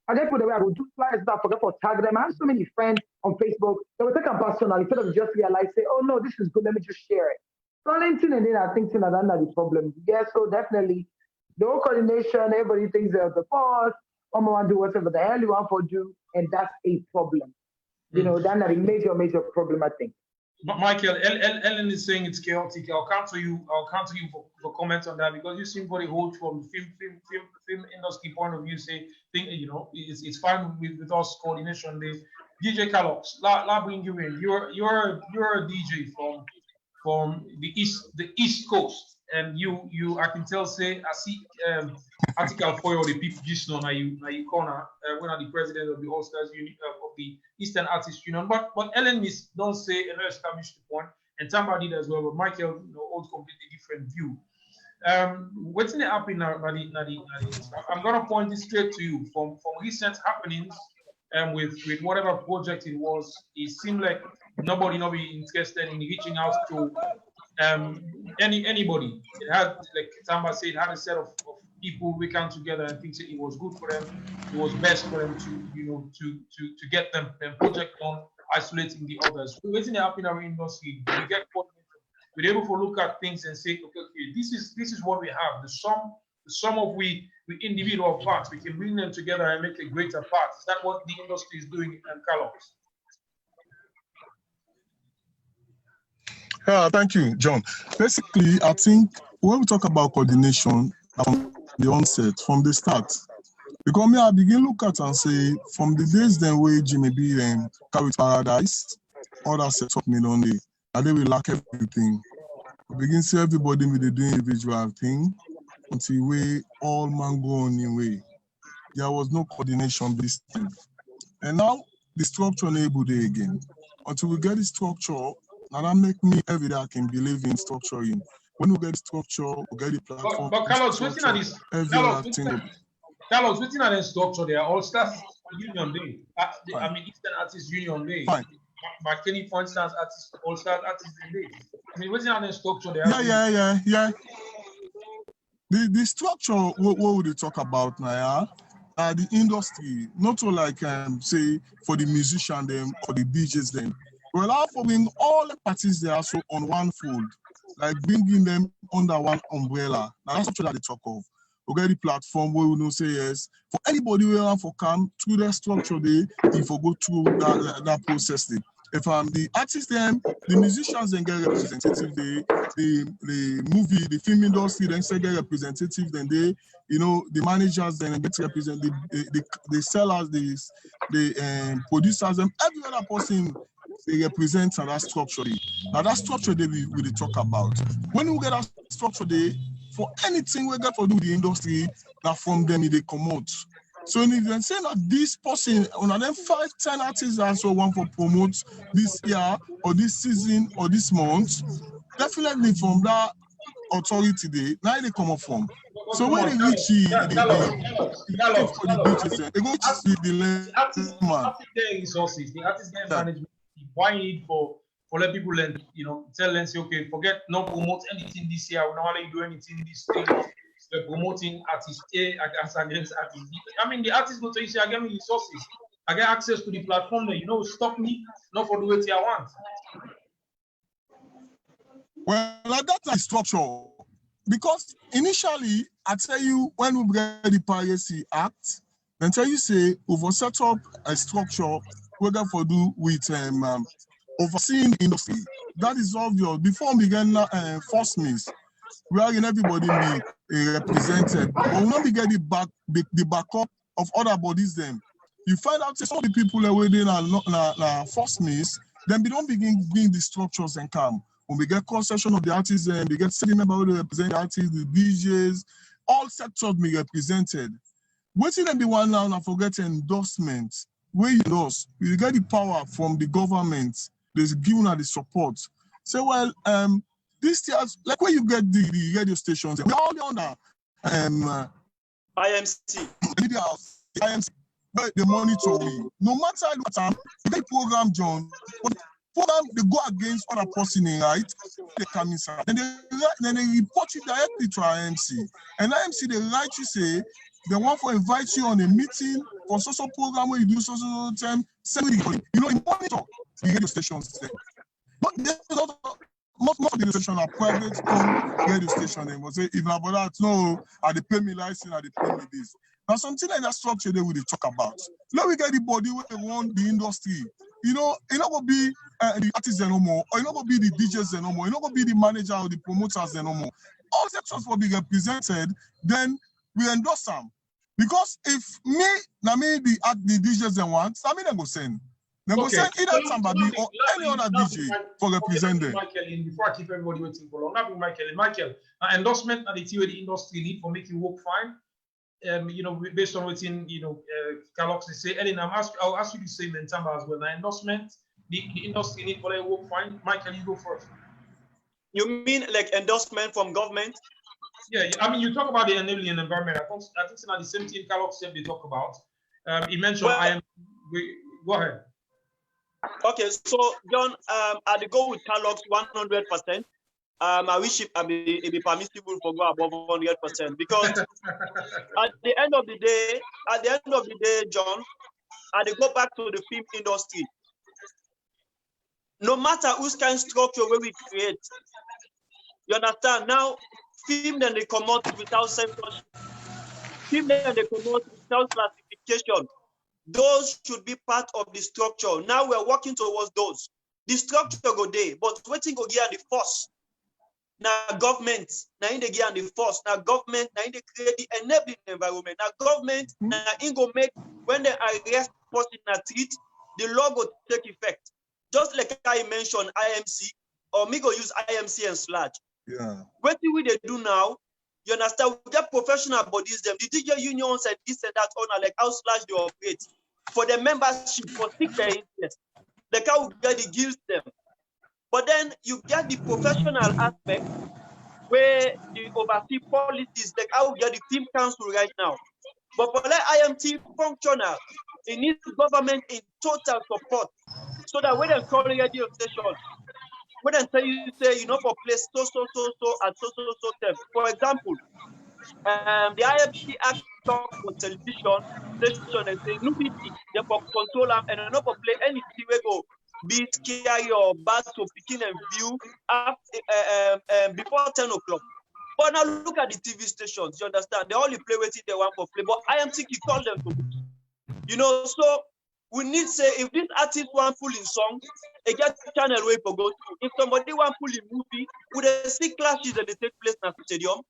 I get put away, I will do flyers, I forget to tag them. I have so many friends on Facebook that will take a personal instead of just realize, say, oh no, this is good, let me just share it. So and then I think that's the problem. Yeah, so definitely no coordination, everybody thinks they're the boss, want to do whatever the hell you want to do, and that's a problem. That's a major problem, I think. Michael, Ellen is saying it's chaotic. I'll come to you for comments on that because you seem very old from film industry point of view. It's fine with us coordination. The DJ Carlos, la bring you in. You're a DJ from the East Coast, and you I can tell say I see article for you the people just know now you corner when are the president of the All Stars Union of the Eastern Artists Union, but Ellen is don't say and establish the point, and Tamba did as well, but Michael holds completely different view. What's in the happening now? I'm gonna point this straight to you from recent happenings, with whatever project it was. It seemed like nobody interested in reaching out to anybody. It had, like Tamba said, it had a set of people we come together and think it was good for them. It was best for them to get them project on isolating the others. What's in the happening in our industry? We get coordinated. We're able to look at things and say, okay, this is what we have. The sum of we individual parts, we can bring them together and make a greater part. Is that what the industry is doing in Carlos? Thank you, John. Basically, I think when we talk about coordination from the onset, from the start, because I begin look at and say, from the days then where Jimmy B and Carry Paradise, all that set up me on day, and they will lack everything. We begin to see everybody with the doing individual thing until we all man go on in way. There was no coordination this time. And now the structure enable day again. Until we get the structure, and that make me every day I can believe in structuring. When we get the structure, we get the platform. But Carlos, what's in this? Carlos, what's in the structure there? All Stars Union Day. I mean, Eastern Artists Union Day. Fine. McKinney, for instance, All Stars Artists Day. I mean, what's in the structure there? Yeah. The structure, what would you talk about now? the industry, not to like say for the musician them or the DJs them, we allow for bring all the parties there also on one fold, like bringing them under one umbrella. Now that's what they talk of. We get the platform where we know say yes for anybody who want for come through the structure they if we go through that process they. If the artists them, the musicians then get representative, the movie, the film industry then say get representative, then they, you know, the managers then get represent the sellers, the producers, and every other person they represent that structure. Now that structure they we talk about. When we get that structure they for anything we get to do with the industry, that from them they come out. So if you say that this person, on them 5-10 artists also want to promote this year or this season or this month, definitely from that authority now they come up from. So when they reach the beaches, they go to see the artists get resources, the artists get management. Why need for let people learn, you know, tell them say, okay, forget not promote anything this year, we don't want to do anything this thing. They're promoting artist A against artist B. I mean, the artist go to you say, I get me resources. I get access to the platform there. You know, stop me, not for the way I want. Well, like that's a structure. Because initially, I tell you, when we get the Piracy Act, then tell you say, we've set up a structure we're going to do with overseeing the industry. That is obvious. Before we begin force means, we are in everybody be represented, but we not be get the backup of other bodies. Them, you find out some of the people that were in force means, then we don't begin bring the structures and come. When we get concession of the artists, and we get setting member who represent the artists, the DJs, all sectors be represented. Waiting them be one now and forget endorsement. Where you lost, you get the power from the government. There's given the support. So well, this year, like where you get the radio stations, we're all under IMC. IMC, but the monitor we. No matter what time, they program John, program they go against other person, right? They come inside. Then they report you directly to IMC. And IMC they write you say they want to invite you on a meeting for social program where you do social time, send you know, the monitor the radio stations. But there's most of the radio stations are private owned radio stations. They will say, if not about that, no, they pay me license, they pay me this. Now, something like that structure they will talk about. Now we get the body where they want the industry. You know, it's not going to be the artists no more, or it's not going to be the DJs no more, it's not going to be the manager or the promoters no more. All sections will be represented, then we endorse them. Because if the DJs want, I mean, they go send. They go send either somebody or any other DJ for represent them. Before I keep everybody waiting for long, not with Michael. Michael, endorsement and the thing the industry need for make you work fine. You know, based on what's in, you know, Carlos they say, Ellen, I'll ask you the same in Tamba as well. Now, endorsement, the industry need for them work fine. Michael, you go first. You mean like endorsement from government? Yeah, I mean, you talk about the enabling environment. I think it's not the same thing Carlos said they talk about. He mentioned go ahead. Okay, so John, I'd go with Carlos 100%. I wish it be permissible for go above 100% because at the end of the day, John, I'd go back to the film industry. No matter whose kind of structure where we create, you understand? Now, film then they come out without censorship. Film then they come out without classification. Those should be part of the structure. Now we're working towards those. The structure go there, but waiting go get the force. Now government, now in the get the force. Now government, now in the create the enabling environment. Now government, now in go make when they arrest person in a treat, the law go take effect. Just like I mentioned, IMC, or me go use IMC and Sludge. Yeah. What do they do now? You understand? We get professional bodies, them, the DJ unions and this and that, on like how Sludge they operate. For the membership, for seek their interest. Like how we get the guilds them. But then you get the professional aspect where the oversee policies, like how we get the film council right now. But for like IMT functional, it needs government in total support. So that when they call the radio station, when they tell you say, you know, for place so, and so term. For example, the IFC Act talk for television station and say nobody they for control them and not for play anything we go be scary or bad to picking and view after, before 10 o'clock. But now look at the TV stations, you understand? They only play waiting they want for play. But IMC call them to, you know, so we need to say if this artist want pull in song, they get channel way for go to. If somebody want pull in movie, would they see clashes that they take place in the stadium?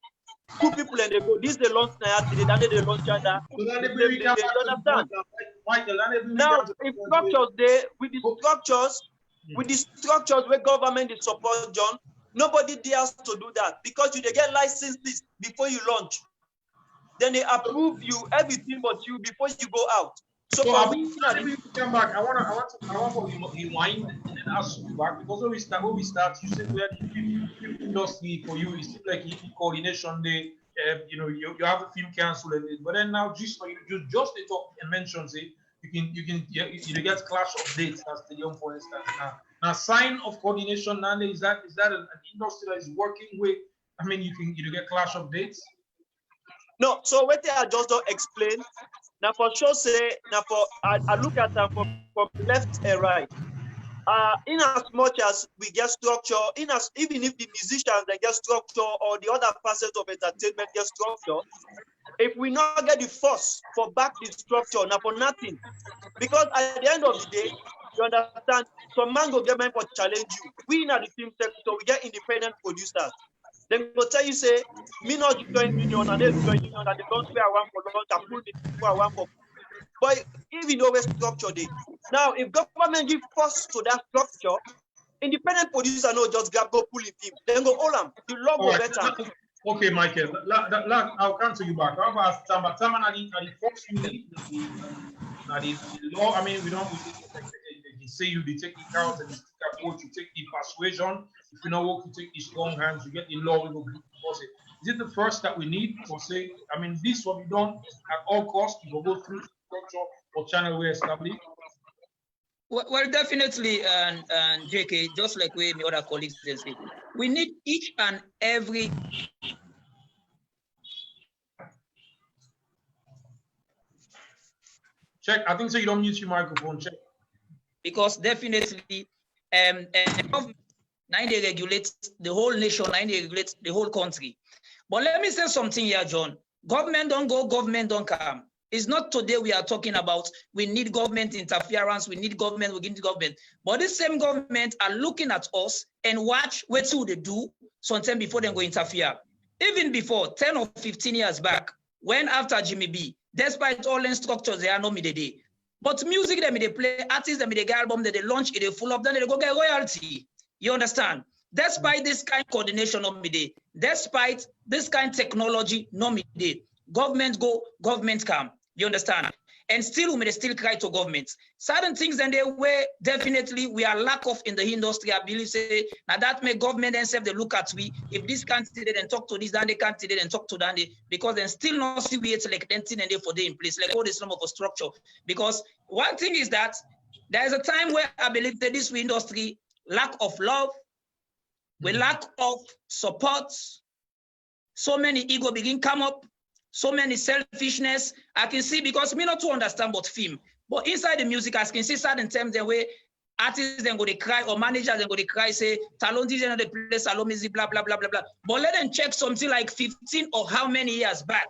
Two people and they go, this they launch now, they launch other. You understand? Now, if structures there, with the structures where government is support, John, nobody dares to do that because you they get licenses before you launch. Then they approve you everything but you before you go out. So I mean, come back. I want to rewind and ask you back because when we start, you said where the film industry for you, it seems like coordination. They, you know, you have a film council, but then now just talk and mention say you get clash of dates as stadium for instance. Now sign of coordination. Now is that an industry that is working with? I mean, you get clash of dates. No, so what I just don't explain. Now for sure say now for I look at them from left and right. In as much as we get structure, even if the musicians they get structure or the other facets of entertainment get structure, if we not get the force for back the structure, now for nothing. Because at the end of the day, you understand, some man go get men for challenge you. We in the film sector, we get independent producers. Then go tell you say, me not join union and they join union and they don't pay one for lunch and pull the one for. But even though we structure it. Now, if government give force to that structure, independent producer no just grab go pull it in. Then go hold them. The law go better. Okay, Michael. I'll cancel you back. How about Tama the force you need? The law. I mean, we say you take the count and the approach, you take the persuasion. If you know what, you take the strong hands, you get the law, we will force it. Is it the first that we need? Or say, I mean, this will be done at all costs, you will go through structure or channel we establish? Well, definitely, and JK, just like we other colleagues say, we need each and every. Check. I think so. You don't mute your microphone. Check. Because definitely, now they regulate the whole nation, now they regulate the whole country. But let me say something here, John. Government don't go, government don't come. It's not today we are talking about we need government interference, we need government, we need government. But this same government are looking at us and watch what they do sometime before they go interfere. Even before 10 or 15 years back, when after Jimmy B, despite all the structures, they are no midday. But music they play, artists they get album that they launch, they full of, then they go get royalty. You understand? Despite this kind of coordination no midday, despite this kind of technology no midday, government go, government come. You understand? And still, we may still cry to governments. Certain things and they way definitely we are lack of in the industry. I believe say now that make government themselves they look at we. If this can't see and talk to this, then they can't see and talk to that because then still not see we it's like anything and they for day in place like all this number of structure. Because one thing is that there is a time where I believe that this industry lack of love, we lack of support. So many ego begin come up. So many selfishness. I can see because me not to understand about film, but inside the music, I can see certain times the way artists then go to cry or managers then go to cry, say, Talon DJ the place, Salon music, blah, blah, blah, blah, blah. But let them check something like 15 or how many years back.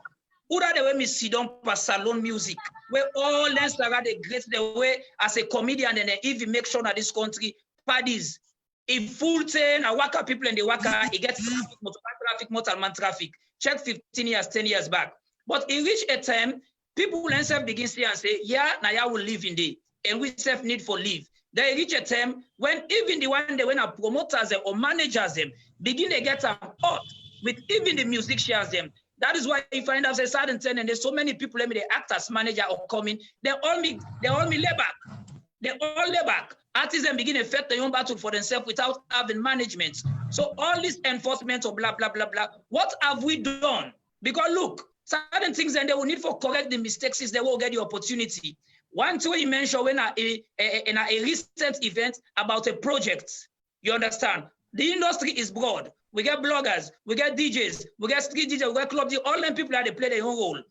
Who are the way me sit down for Salon music, where all lenses are the great the way as a comedian and even make sure that this country parties in full chain, I work people and they work, it gets traffic, motorman traffic. Check 15 years, 10 years back. But in which a time, people themselves begin to say, yeah, now I will live in there. And we self need for live. They reach a time when even the one they when promoters or managers them begin to get hot with even the music shares them. That is why you find out a certain time and there's so many people let me the act as manager or coming, they all lay back. They all lay back. Artists begin to fight their own battle for themselves without having management. So all this enforcement of blah, blah, blah, blah. What have we done? Because look, certain things and they will need for correct the mistakes is they will get the opportunity. One thing you mentioned when in a recent event about a project, you understand? The industry is broad. we get bloggers, we get DJs, we get street DJs, we get club DJs, all them people that they play their own role.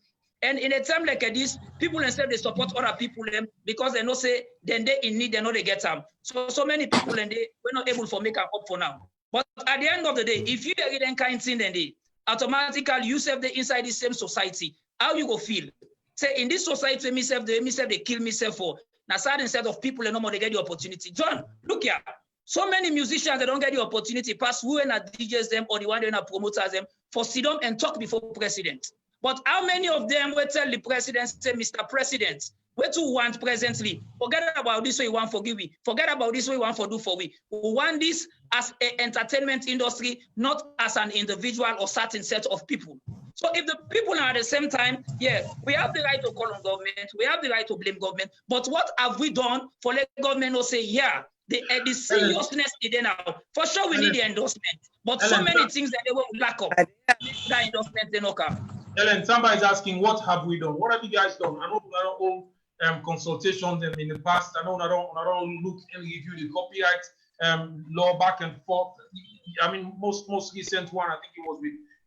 And in a time like this, people instead they support other people them because they know say then they in need, they know they get them. So many people and they were not able to make up for now. But at the end of the day, if you get any kind of thing, then they automatically you serve the inside the same society. How you go feel? Say in this society, myself they kill myself for. Now sad instead of people and no more they get the opportunity. John, look here. So many musicians they don't get the opportunity pass who and DJs them or the one that promoters them for sit down and talk before president. But how many of them will tell the president, say, Mr. President, what you want presently? Forget about this way you want for give we. Forget about this way you want for do for we. We want this as an entertainment industry, not as an individual or certain set of people. So if the people are at the same time, yeah, we have the right to call on government, we have the right to blame government, but what have we done for let government not say, yeah, the seriousness is there now. For sure we need the endorsement, but so many things that they will lack of. That endorsement they not come. Ellen, somebody is asking, what have we done? What have you guys done? I know all consultations in the past. I know I don't look and review the copyright law back and forth. I mean, most recent one, I think it was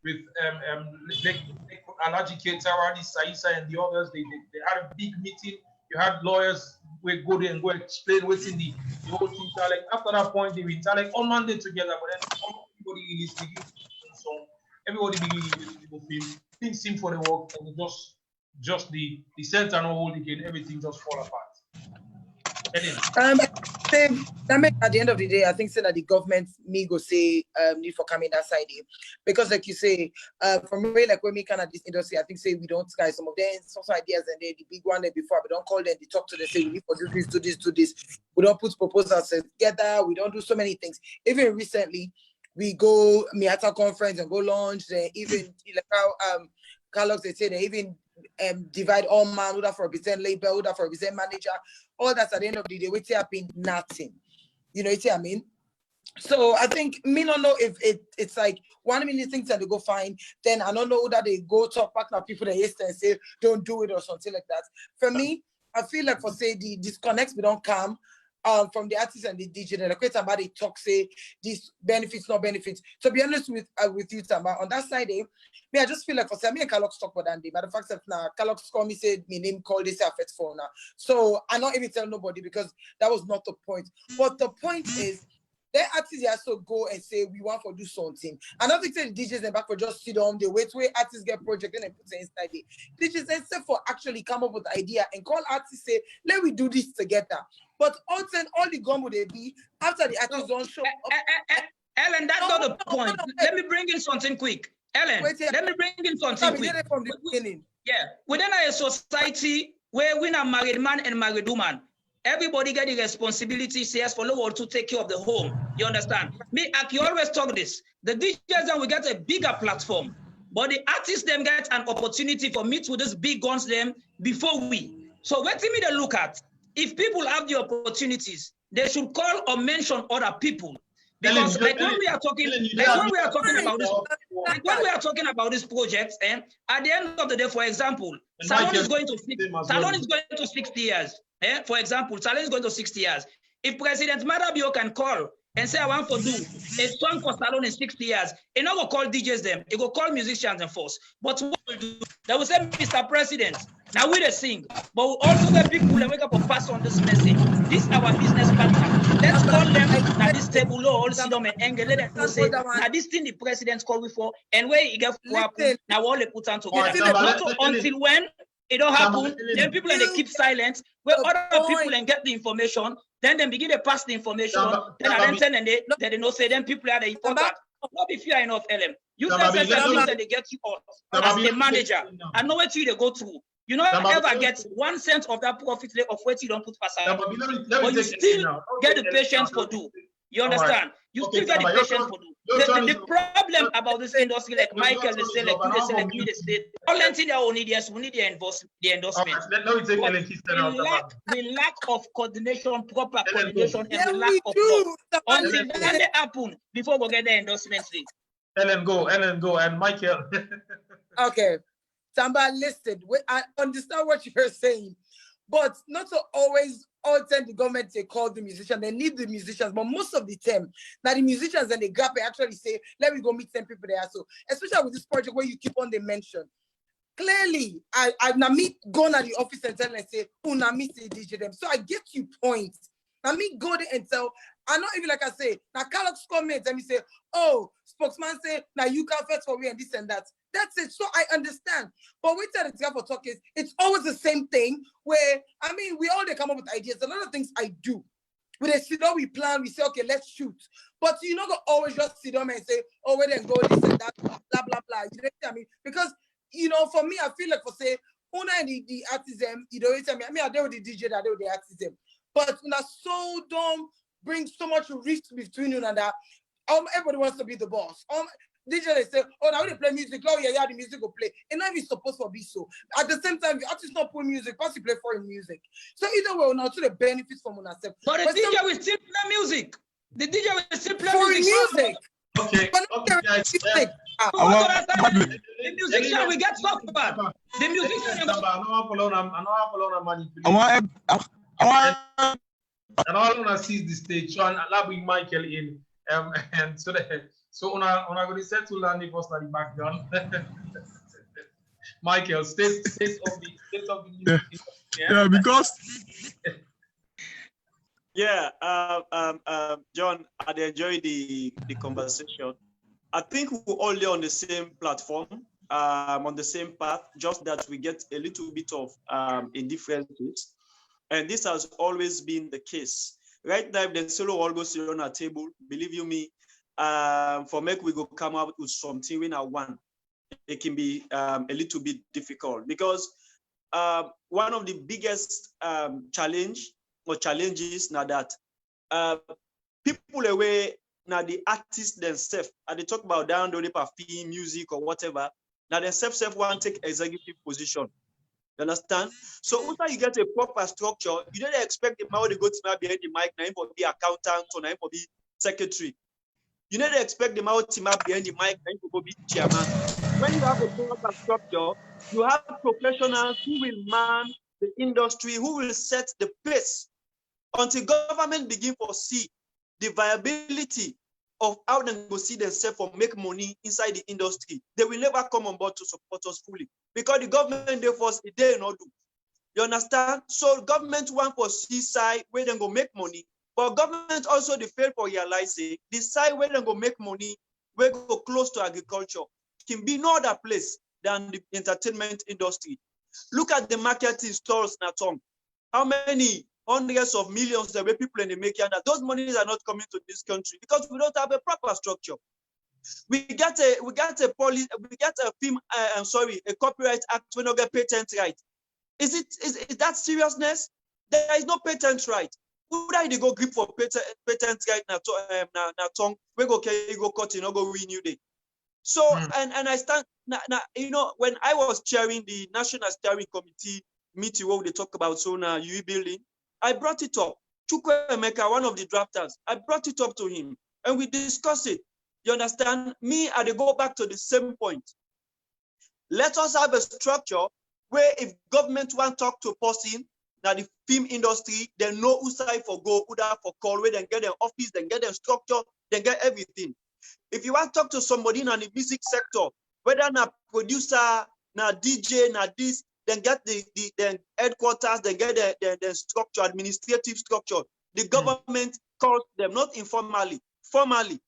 with Alaji Ketara, Saisa, and the others. They had a big meeting. You had lawyers who go there and go explain what's in the whole thing. Like after that point, they were like on Monday together, but then everybody released the song. Everybody begins to feel things seem for the work, and just the center no hold again, everything just fall apart. At the end of the day, I think that the government me go say need for coming that side in. Because like you say, from way like when we kind of this industry, I think say we don't try some of them some ideas and then the big one there before, we don't call them, they talk to them, say we need for do this. We don't put proposals together, we don't do so many things. Even recently, we go Miata conference and go launch. They even like how Carlos they say they even divide all man who that for represent labor, who that for represent manager. All that's at the end of the day, we up in nothing. You know what I mean? So I think me don't know if it's like 1 million things that they go find. Then I don't know that they go talk back to people that yesterday and say don't do it or something like that. For me, I feel like for say the disconnects we don't come. From the artists and the DJ, and the create about they talk say these benefits, no benefits. To be honest with you, Tamba, on that side, me I just feel like for say me and Carlos talk about that day. But the fact that now Carlos call me said my name called this affect for now. So I not even tell nobody because that was not the point. But the point is the artists also go and say we want to do something. I don't think the DJs and back for just sit down, they wait where artists get project and then put it inside it. DJs instead for actually come up with the idea and call artists say, let we do this together. But often all the gumbo they be after the artists don't show up. Ellen, that's not the point. Let me bring in something quick. Ellen, let me bring in something quick. From the beginning. Yeah, within a society where we are married man and married woman, everybody get the responsibility, says for the world to take care of the home. You understand? Me, I can always talk this. The DJs then will get a bigger platform, but the artists then get an opportunity for meet with these big guns them before we. So what me they look at? If people have the opportunities, they should call or mention other people. Because when we are talking about this project, at the end of the day, for example, Salon is going to 60 years. For example, Salon is going to 60 years. If President Madabio can call and say, I want to do a song for Salon in 60 years, he not will call DJs them, he will call musicians and force. But what will do? They will say, Mr. President, now we they sing, but we also get people that wake up and pass on this message. This is our business partner. Let's call them at this table, all sit down and angle, let them say, now this thing the president called before, and where he get now all they put on together. Until when it don't happen, then people and they keep silent, where other people and get the information, then they begin to pass the information, then I then and they know say then people are the important. Not be fear enough, LM. You can say that they get you out as the manager. I know what you they go through. You don't ever get 1 cent of that profit of what you don't put aside. But you still get the patience for do. You understand? You still get the patience for do. The problem about this industry, like Michael, they say, like you, they say, like me, they say, all they only yes, we need the endorsement. The lack of coordination, proper coordination, and the lack of love. Until when they happen before we get the endorsement thing. Ellen go, and Michael. Okay. Samba, listen, I understand what you're saying, But not so always all the time the government they call the musicians, they need the musicians, but most of the time, now the musicians and the gap actually say, let me go meet 10 people there. So especially with this project where you keep on the mention. Clearly, I now meet go to the office and tell and say, oh, now meet the DJ them. So I get you point. Now me go there and tell, I not even like I say, now Carlos comment and me say, oh, spokesman say, now you can first for me and this and that. That's it. So I understand. But we tell the guy for talk is it's always the same thing where I mean we all they come up with ideas. A lot of things I do. We sit down, we plan, we say, okay, let's shoot. But you're not gonna always just sit down and say, oh, where then go this and that, blah blah blah. You know what I mean? Because you know, for me, I feel like for say, Una and the artism, you know what I mean? I mean, I deal with the DJ, I deal with the artism. But Una so dumb, brings so much rift between you and that. Everybody wants to be the boss. DJ they say, oh, now they play music. Oh, yeah, the music will play. And not even supposed to be so. At the same time, the artist not put music, plus he play foreign music. So either way, now to the benefits from Una self. But the DJ will still play music. The DJ will still play foreign music. Okay. But not guys. The musician we get talked about. The musician. I want to seize the stage. So I'll bring Michael in. And so una going to settle and it was like the background. Michael, state of the music. Yeah, because. Yeah, John, I enjoy the conversation. I think we're all on the same platform, on the same path, just that we get a little bit of indifferences. And this has always been the case. Right now, if the solo all goes on a table, believe you me, for make we go come up with something when I want, it can be a little bit difficult because one of the biggest challenges now that people away now the artists themselves, and they talk about downloading for film, music or whatever, now themselves want to take executive position. You understand? So after you get a proper structure, you don't expect the man to go to behind the mic, now for be accountant or now for be secretary. You don't expect the man to behind the mic, now for be chairman. When you have a proper structure, you have professionals who will man the industry, who will set the pace until government begin to see the viability of how they go see themselves for make money inside the industry. They will never come on board to support us fully because the government they force they not do. You understand? So government want for see side where they go make money, but government also they fail for realizing the side where they go make money, where go close to agriculture can be no other place than the entertainment industry. Look at the marketing stores in Atong. How many hundreds of millions there were people in the making that those monies are not coming to this country because we don't have a proper structure. We get a copyright act when we get patent right. Is that seriousness? There is no patent right. Would I go grip for patent right now? Tongue we go cut go renew it. So and I stand now, you know, when I was chairing the National Steering Committee meeting where they talk about UE building, I brought it up. Chukwu Emeka, one of the drafters, I brought it up to him and we discussed it. You understand? Me, I go back to the same point. Let us have a structure where if government want to talk to a person, now the film industry, they know who side for go, who that for call, where they get their office, they get their structure, they get everything. If you want to talk to somebody in the music sector, whether na producer, na DJ, na this, then get the headquarters, then get the structure, administrative structure. The government calls them, not informally, formally.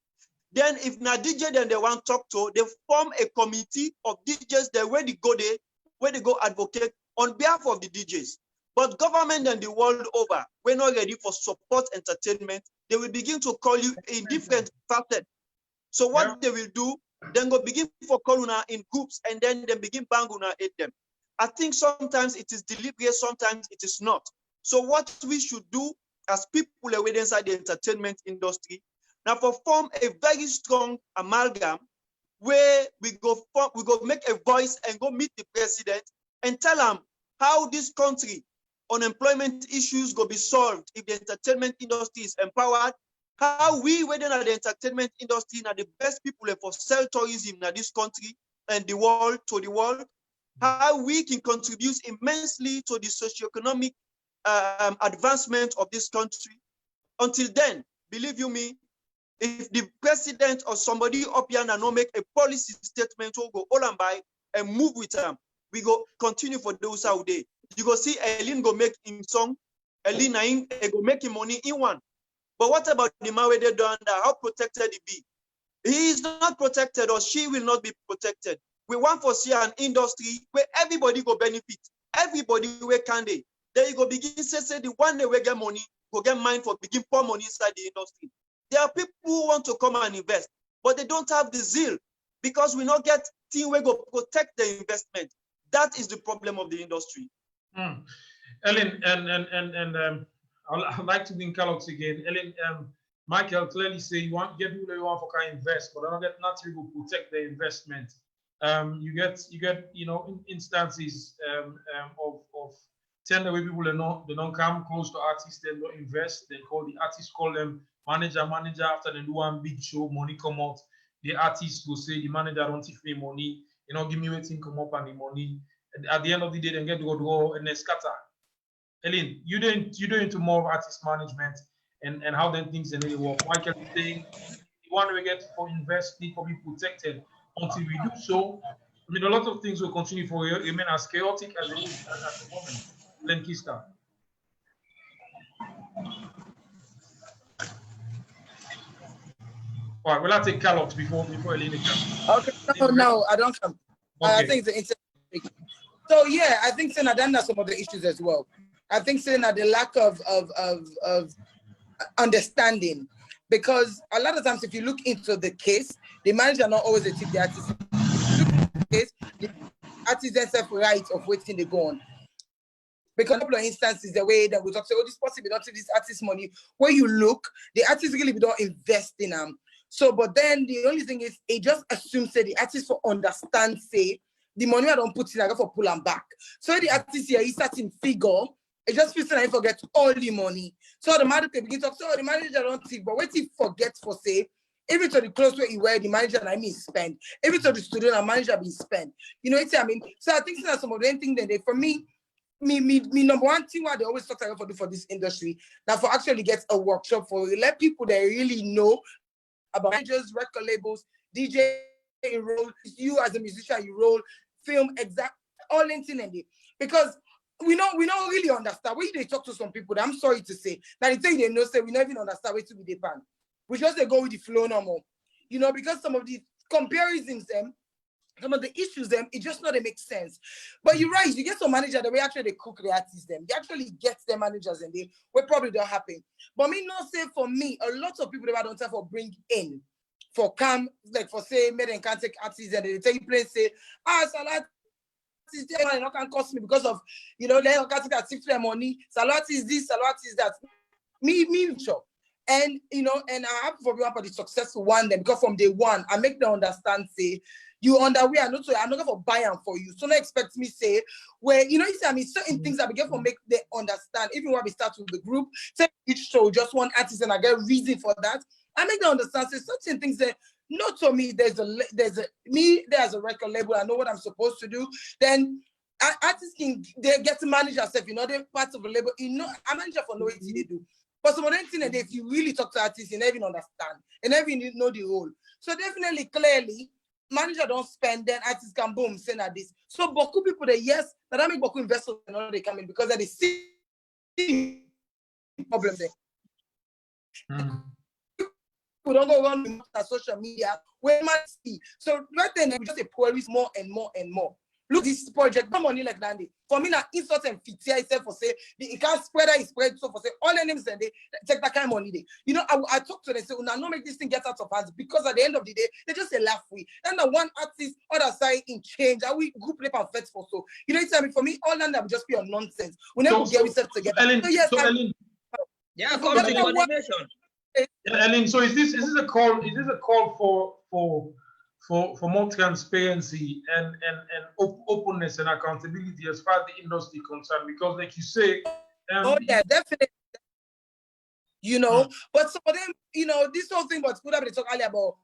Then if na DJ, then they want to talk to, they form a committee of DJs there where they go advocate on behalf of the DJs. But government and the world over, we're not ready for support entertainment. They will begin to call you in different facets. So what they will do, then go begin for Corona in groups and then they begin banguna at them. I think sometimes it is deliberate, sometimes it is not. So what we should do as people away inside the entertainment industry, now form a very strong amalgam where we go make a voice and go meet the president and tell him how this country unemployment issues go be solved if the entertainment industry is empowered, how we within the entertainment industry are the best people for sell tourism in this country and the world, how we can contribute immensely to the socioeconomic advancement of this country. Until then, believe you me, if the president or somebody up here and not make a policy statement, we'll go all and by and move with them. We go continue for those out there. You go see Elin go make him song, Elin go make him money in one. But what about the man where they done that? How protected he be? He is not protected, or she will not be protected. We want for see an industry where everybody go benefit. Everybody where can they? There you go begin say the one day we get money, go get mind for begin pour money inside the industry. There are people who want to come and invest, but they don't have the zeal because we not get team we go protect the investment. That is the problem of the industry. Ellen, I'd like to bring Carlos again. Ellen, Michael clearly say you want get people you want for can invest, but I don't get not to protect the investment. You get instances of tender where people they don't come close to artists, they don't invest, they call the artists, call them manager after they do one big show, money come out. The artist will say the manager don't give me money, give me waiting come up and the money. And at the end of the day, they get to go and they scatter. Ellen, you're into more of artist management and how then things really work. Michael is saying the one we get for invest need for be protected. Until we do so, I mean a lot of things will continue for remain as chaotic as it is at the moment. Len Kista. All right, well, I'll take Carlos before Elena comes. Okay, no, I don't come. Okay. I think it's interesting. So yeah, I think saying that some of the issues as well. I think saying that the lack of understanding, because a lot of times if you look into the case, the manager not always achieve the artist. The artist themselves right of waiting they go on. Because a couple of instances, the way that we talk, say, oh, this possible not to this artist money. Where you look, the artist really don't invest in them. So, but then the only thing is, it just assumes that the artist for understand, say, the money I don't put in, I go for pull and back. So the artist here, he's starting figure, it just feels like I forget all the money. So the manager begin to talk, so the manager don't think, but what he forgets for say, even to the clothes where he wear, the manager and I mean spend. Even to the student and manager be spend. You know what I mean? So I think that some of them things that they, for me, number one thing what they always talk about for this industry, that for actually get a workshop for let people that really know about managers, record labels, DJ role, you as a musician, you roll, film, exact, all anything and it. Because we don't really understand. When they talk to some people, I'm sorry to say, that they think they know, say we don't even understand where to be the pan. We just they go with the flow no more. You know, because some of the comparisons them, some of the issues them, it just not make sense. But you're right, you get some manager the way actually they cook the artists them. They actually get their managers and they will probably don't happen. But me not say for me, a lot of people that don't have for bring in for come, like for say, made and can't take artists and they take place, say, Salat is there, not can cost me because of, they don't can't take their money. Salat is this, Salat is that. Me, sure. And, and I have for the successful one then, because from day one, I make them understand, say, you underwear, I'm not going to buy them for you. So don't expect me say, where, you say, I mean, certain things I begin for make them understand, even when we start with the group, say each show, just one artist, and I get reason for that. I make them understand, say, certain things that, not to me, there's a record label, I know what I'm supposed to do, then artists can, they get to manage yourself, they're part of the label, I manage for no way they do. But some of them things that if you really talk to artists, you never even understand, and never even know the role. So definitely, clearly, manager don't spend, then artists can boom, send at this. So Boku people that yes, that make Boku investors and they come in because they see problem there. We don't go around with social media where man see. So right then we just say queries more and more and more. Look, this project, no money like that. For me, now insult and fit itself for say it can't spread that, spread so for say all the names and they take that kind of money. I talk to them, say, no make this thing get out of hands because at the end of the day, they just say laugh we. Then the one artist, other side in change, and we group play and fetch for so. What I mean? For me, all that would just be on nonsense. We never get ourselves together. Ellen, so yes, Ellen. Yeah, coordination. Ellen, so is this a call for more transparency and openness and accountability as far as the industry concerned? Because like you say, oh yeah, definitely. But some of them, this whole thing, but we talk earlier about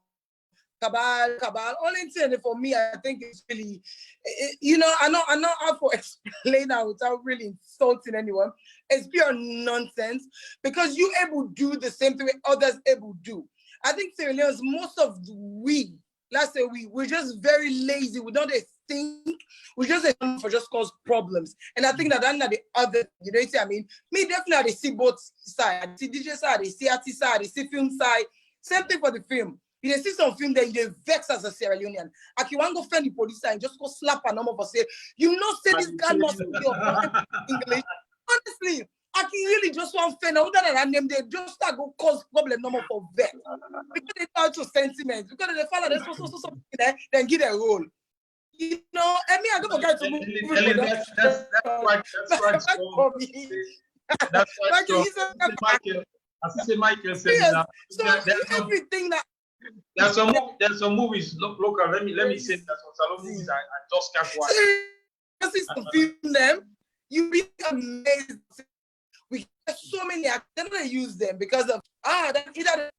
cabal. Only thing for me, I think it's really, you know, I know how to explain that without really insulting anyone. It's pure nonsense because you able to do the same thing others able to do. I think Sierra Leone's most of let's say we're just very lazy. We don't think. We just for just cause problems. And I think that that's not the other, you know what I mean? Me definitely see both sides. I see DJ side, I see artist side, I see film side. Same thing for the film. You see some film that you vex as a Sierra Leonean. Like you want to go find the police and just go slap a number for say, you know, say this guy must be your English. Honestly, I can really just want to find out that name, they just start go cause problem number for vex. Because they start to sentiments. Because they follow this something there, then give a role. You know, I mean, I go for guys to move. That's right. That's Michael. As you say, Michael said that. So everything that there's some movies local. Let me say that some movies I just can't watch. I see some film them. You be amazed. We have so many actors. They don't use them because of that either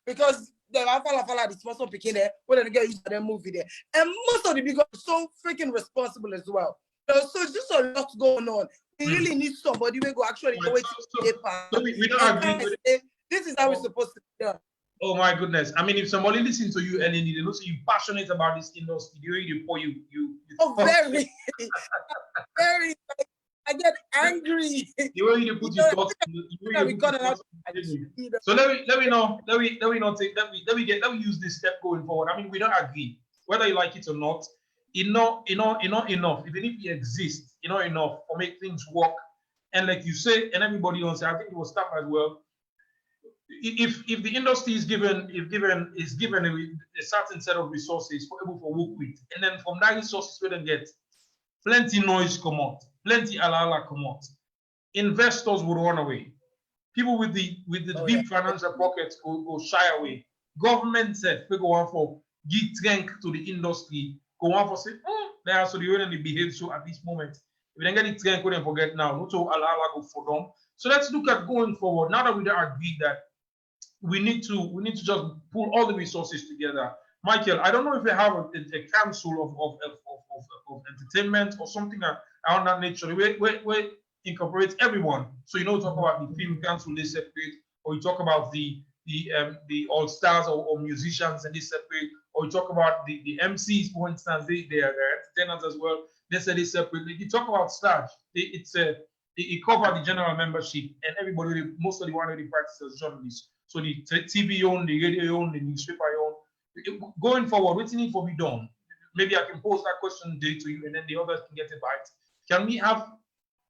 because the Fala the sponsor picking there, when they get used to their movie there. And most of the people are so freaking responsible as well. So it's just a lot going on. We really need somebody who go actually go to the paper. So we don't agree with it. This is how it's supposed to be done. Oh my goodness. I mean, if somebody listens to you and they know so you're passionate about this industry, oh, very, very. I get angry. The way you put your thoughts. So let me use this step going forward. I mean, we don't agree whether you like it or not. Enough. Even if it exists, enough for make things work. And like you say, and everybody else, I think it was staff as well. If the industry is given a certain set of resources for able to work with, and then from that resources we then get plenty noise come out, plenty ala come out. Investors would run away. People with the deep financial pockets go shy away. Government said we go on for give strength to the industry. Go on for say, they are so the way they behave so at this moment. If we don't get the strength, we don't forget now. Not to ala go for them. So let's look at going forward. Now that we don't agree that we need to just pull all the resources together. Michael, I don't know if you have a council of entertainment or something around that nature. We incorporate everyone. So talk about the film council, they separate, or you talk about the all stars or musicians and they separate, or you talk about the MCs, for instance, they are entertainers as well. They say they separate. You talk about stars. It covers the general membership and everybody, most of the one who practice as journalists. So the TV own, the radio own, the newspaper own. Going forward, what needs to be done? Maybe I can pose that question today to you and then the others can get a bite. Can we have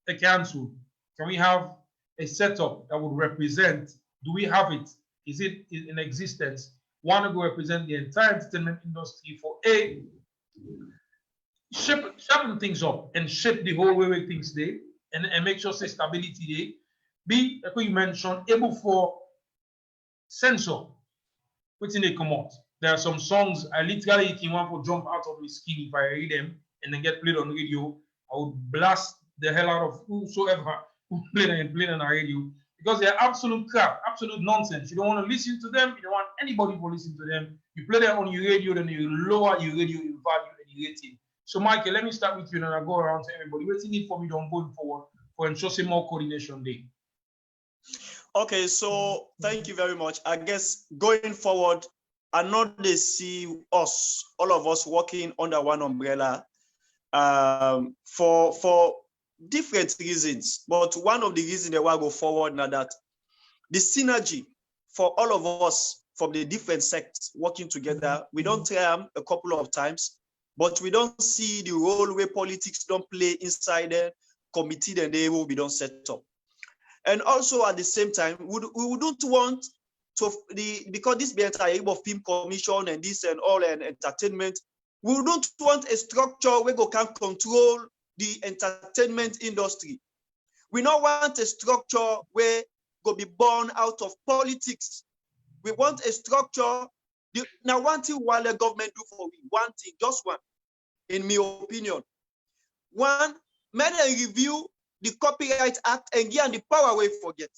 a council? Can we have a setup that would represent? Do we have it? Is it in existence? Want to go represent the entire entertainment industry for sharpen things up and shape the whole way things there and make sure say stability there. B, like you mentioned, able for censor, what's in they come out. There are some songs I literally can want to jump out of my skin if I read them and then get played on radio. I would blast the hell out of whosoever who played on the radio because they're absolute crap, absolute nonsense. You don't want to listen to them. You don't want anybody to listen to them. You play them on your radio, then you lower your radio in value and your rating. So, Michael, let me start with you and then I'll go around to everybody. What do you need for me to going forward for ensuring more coordination there? Okay, so thank you very much. I guess going forward, I know they see us, all of us working under one umbrella for different reasons. But one of the reasons they want to go forward now that the synergy for all of us from the different sects working together, we don't try them a couple of times, but we don't see the role where politics don't play inside the committee and they will be done set up. And also at the same time, we wouldn't want to because this be entire of film commission and this and all and entertainment, we don't want a structure where we can control the entertainment industry. We don't want a structure where go be born out of politics. We want a structure. Now, one thing while the government do for me, one thing, just one, in my opinion. One, may they review the Copyright Act and give the power we forget.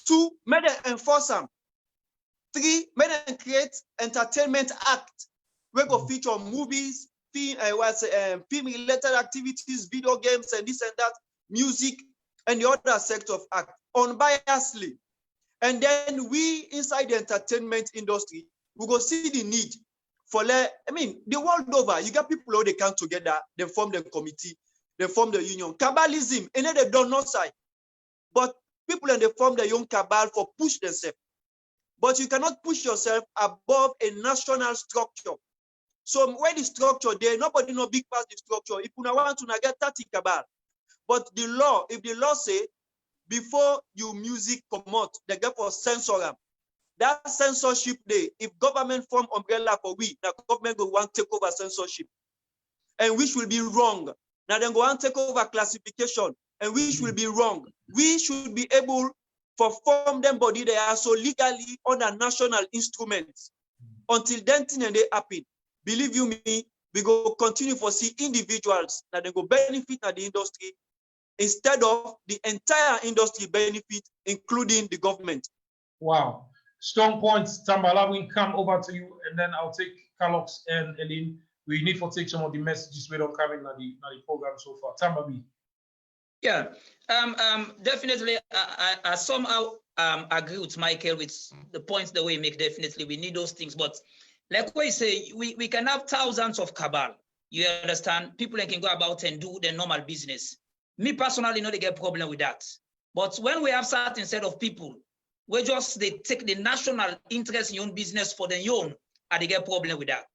Two, may they enforce them. 3, make them create entertainment act. We go feature movies, film-related activities, video games, and this and that, music, and the other sector of act, unbiasedly. And then we, inside the entertainment industry, we go see the need for, the world over, you got people who they come together, they form the committee, they form the union. Cabalism, and then they don't know side. But people and they form the young cabal for push themselves. But you cannot push yourself above a national structure. So where the structure there, nobody know big past the structure. If you want to get 30 cabal. But the law, if the law say, before you music promote, they get for censor. That censorship day, if government form umbrella for we, the government will want to take over censorship. And which will be wrong. Now then go and take over classification, and which will be wrong. We should be able to form them body they are so legally under national instruments. Until then thing and they happen. Believe you me, we go continue for see individuals that they go benefit at the industry instead of the entire industry benefit, including the government. Wow. Strong points, Tambala. We come over to you, and then I'll take Carlos and Eileen. We need to take some of the messages we don't come in the program so far. Tambabi. Yeah, definitely. I somehow agree with Michael with the points that we make. Definitely, we need those things. But like we say, we can have thousands of cabal. You understand? People can go about and do their normal business. Me personally, they get problem with that. But when we have certain set of people, they take the national interest in your own business for their own, and they get problem with that.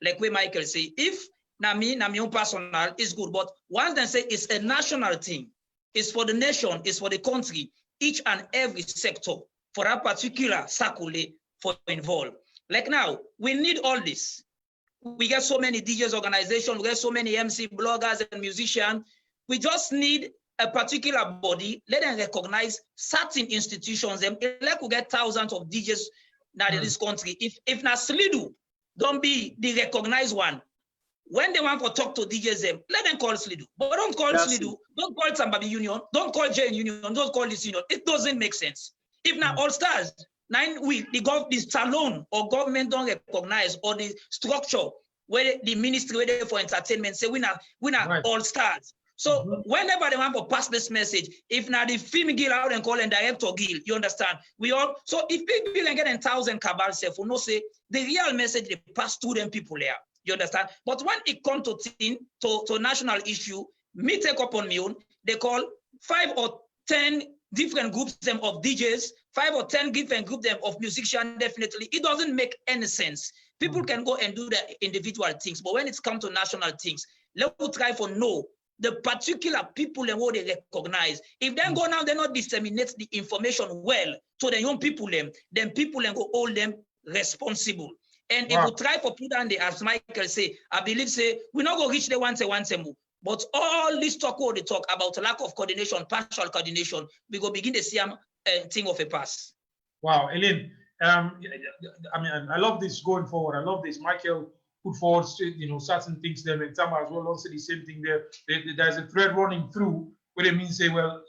Like where Michael say, if na me own personal is good, but once they say it's a national thing, it's for the nation, it's for the country, each and every sector for a particular circle for involved. Like now, we need all this. We get so many DJs organizations, we get so many MC bloggers and musicians. We just need a particular body, let them recognize certain institutions. Like we get thousands of DJs now in this country. If na Slidu don't be the recognized one, when they want to talk to DJs, let them call Slidu. But don't call Slidu, don't call somebody union, don't call J Union, don't call this union. It doesn't make sense. If now All Stars, 9 weeks, the salon or government don't recognize, or the structure where the ministry where they for entertainment say we not right. All Stars. So whenever they want to pass this message, if now the film guild out and call and director guild, you understand? So if people can get 1,000 cabal self, we know say the real message they pass to them people there. You understand? But when it comes to national issue, me take up on my own, they call 5 or 10 different groups them of DJs, 5 or 10 different groups them of musicians, definitely. It doesn't make any sense. People can go and do their individual things, but when it's come to national things, let us try for know the particular people and what they recognize. If they go now, they not disseminate the information well to the young people, then people can go hold them responsible. And if we try for put down the, as Michael say, I believe say, we not go reach the once a move. But all this talk, what they talk about lack of coordination, partial coordination, we go begin to see a thing of a pass. Wow, Eileen, I mean, I love this going forward. I love this. Michael put forward, certain things there. And Tama as well also the same thing there. There's a thread running through where they mean say, well,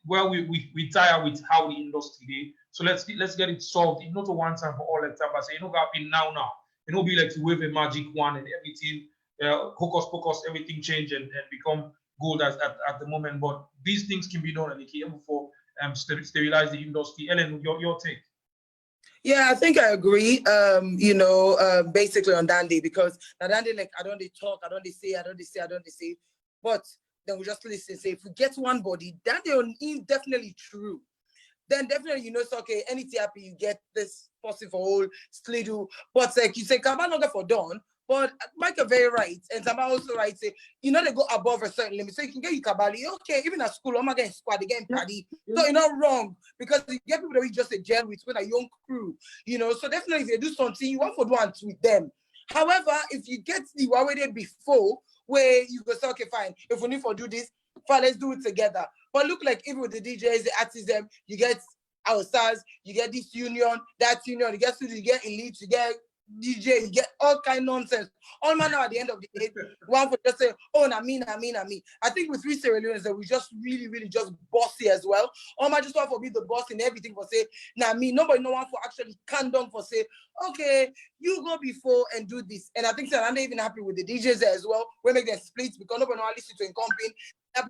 we tire with how the industry did. So let's get it solved. Not a one time for all that time. But say, got in now. Be like to wave a magic wand and everything, hocus pocus, everything change and become gold at the moment. But these things can be done and they can able for sterilize the industry. Ellen, your take. Yeah, I think I agree. Basically on Dandy, because now Dandy, like I don't talk, I don't say, but then we just listen. Say if we get one body, Dandy is definitely true. Then definitely so okay, any therapy you get this possible for all Slidu. But like you say, Kaba not get for done. But Michael very right, and Zama also right. Say they go above a certain limit, so you can get you Kabali. Okay, even at school, I'm getting squad, again party. So you're not wrong because you get people that we just a gel with a young crew. So definitely if they do something, you want for one with them. However, if you get the one way there before, where you go say okay, fine. If we need to do this, fine, let's do it together. But look like even with the DJs, the artists, you get Our Stars, you get this union, that union, you get elite, you get DJ, you get all kind of nonsense. All man now at the end of the day, one for just say, oh, na me. I think with 3 Sierra Leone's that we just really just bossy as well. All man just want for be the boss in everything for say, na me. Nobody no one for actually calm down for say, okay, you go before and do this. And I think that I'm not even happy with the DJs there as well. We make them split because nobody know listen to in company.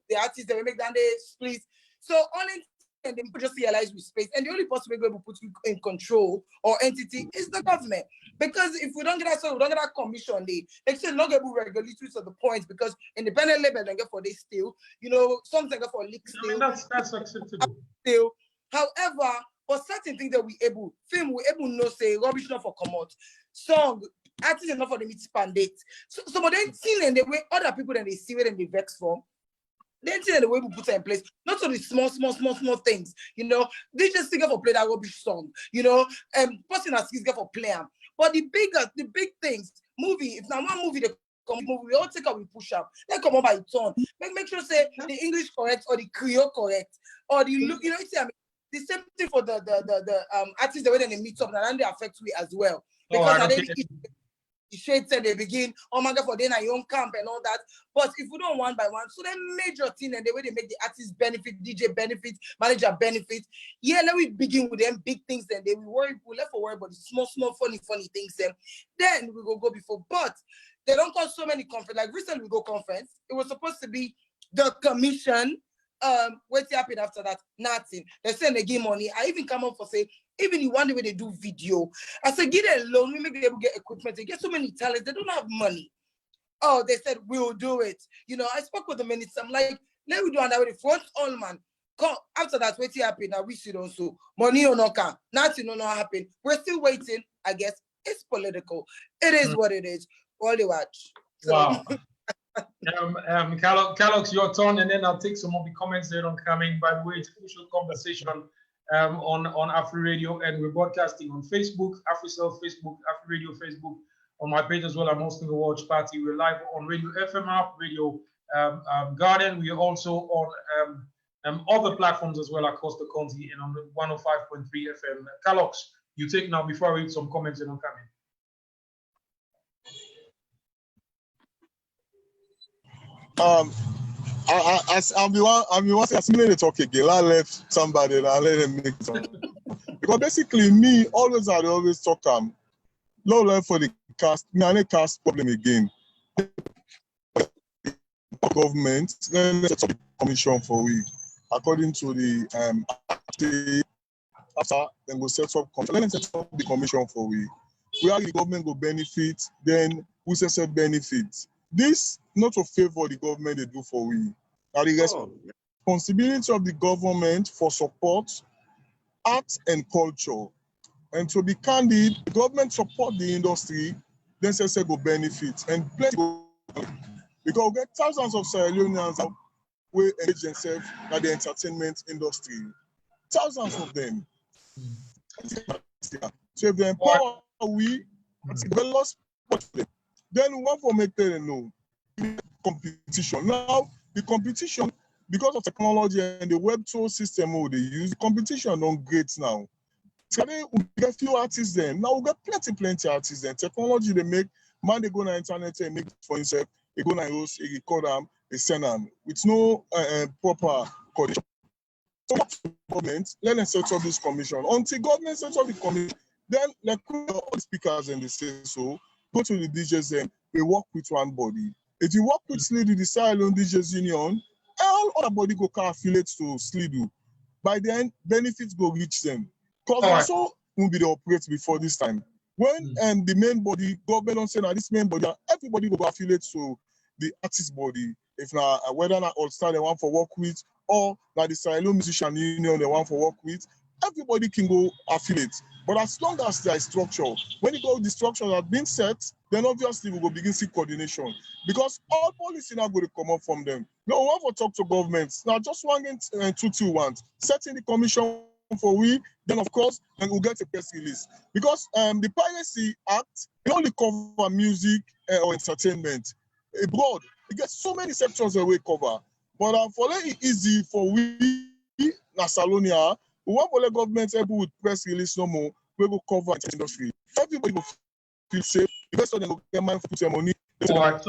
The artists that we make them they split. So only and then just realize with space. And the only possible way we put you in control or entity is the government. Because if we don't get that, so we don't get that commission, they still not get regulatory to the points because independent label don't get for they still, some get for leaks still. That's acceptable. Still. However, for certain things that we able no say rubbish not for commot. Song artists enough for them to span date. So but then seeing in the way other people then they see where they vex from. Then see the way we put it in place, not only small things, they just think for play that rubbish song, person has skills get for play them. But the big things, movie, if now one movie they come movie, we all take out, we push up, they come up by turn. Make sure say the English correct or the Creole correct, or the look, it's the same thing for the artists the way they meet up, and they affect we as well. Because the shades said they begin, oh my God, for then your own camp and all that. But if we don't one by one, so then major thing and the way they make the artist benefit, DJ benefit, manager benefit. Yeah, let we begin with them big things, then they will worry, we left for worry about the small, funny things. Then we go before. But they don't call so many conference. Like recently we go conference. It was supposed to be the commission. What's happened after that? Nothing. They say they give money. I even come up for say, even you wonder where they do video. I said, get a loan, we make them get equipment. They get so many talents, they don't have money. Oh, they said, we'll do it. I spoke with the minister. I'm like, let me do another way. Front all man. Come after that, what's happened? Now we see also. Money or no can. Nothing will not happen. We're still waiting. I guess it's political. It is what it is. All the watch. So, wow. Carlos, your turn, and then I'll take some of the comments that are coming. By the way, it's a crucial conversation on Afri Radio, and we're broadcasting on Facebook, AfriCell Facebook, Afri Radio Facebook, on my page as well. I'm hosting a watch party. We're live on Radio FMR, Radio Garden. We are also on other platforms as well across the country and on the 105.3 FM. Carlos, you take now before I read some comments that are coming. I'm the one saying they talk again. I left somebody and I let them make it. Because basically I always talk low level for the cast. I cast problem again. Government then set up a commission for we. According to the after then go set up the commission for we. Where the government go benefit, then who say benefit. This not to favor the government they do for we. Now the responsibility of the government for support, art and culture. And to be candid, the government support the industry, then say go benefit and plenty go, because we get thousands of Sierra Leoneans who engage themselves in the entertainment industry. Thousands of them. So if they empower we, the lost them. Then we want to make them know competition. Now, the competition, because of technology and the web tool system they use, the competition don't great now. So then we get few artists then. Now we got plenty artists then. Technology they make, man they go on the internet and make it for himself. They go on the host, they record them, they send them. With no proper coordination. So government, let them set up this commission. Until government sets up the commission, then like all the speakers and they say so, go to the DJs and they work with one body. If you work with SLIDU, the Sierra Leone DJs Union, all other body go affiliate to SLIDU. By then, benefits go reach them. Because also won't be the operate before this time. When the main body, government don't say now this main body, everybody go affiliate to the artist body. If now whether not all star they want for work with, or now the Sierra Leone Musician Union they want for work with, everybody can go affiliate. But as long as there is structure, when you go the structure that been set, then obviously we will begin to see coordination. Because all policy now going to come up from them. No one for talk to governments. Now just 1 and 2 want. Setting the commission for we, then of course, then we'll get a press release. Because the Piracy Act, it only cover music or entertainment. Abroad, it gets so many sectors that we cover. But for it easy for we, Nasalonia, we want for the government able with press release no more, we will cover the industry. Everybody will feel safe. Investor they go get money, put your money. All right.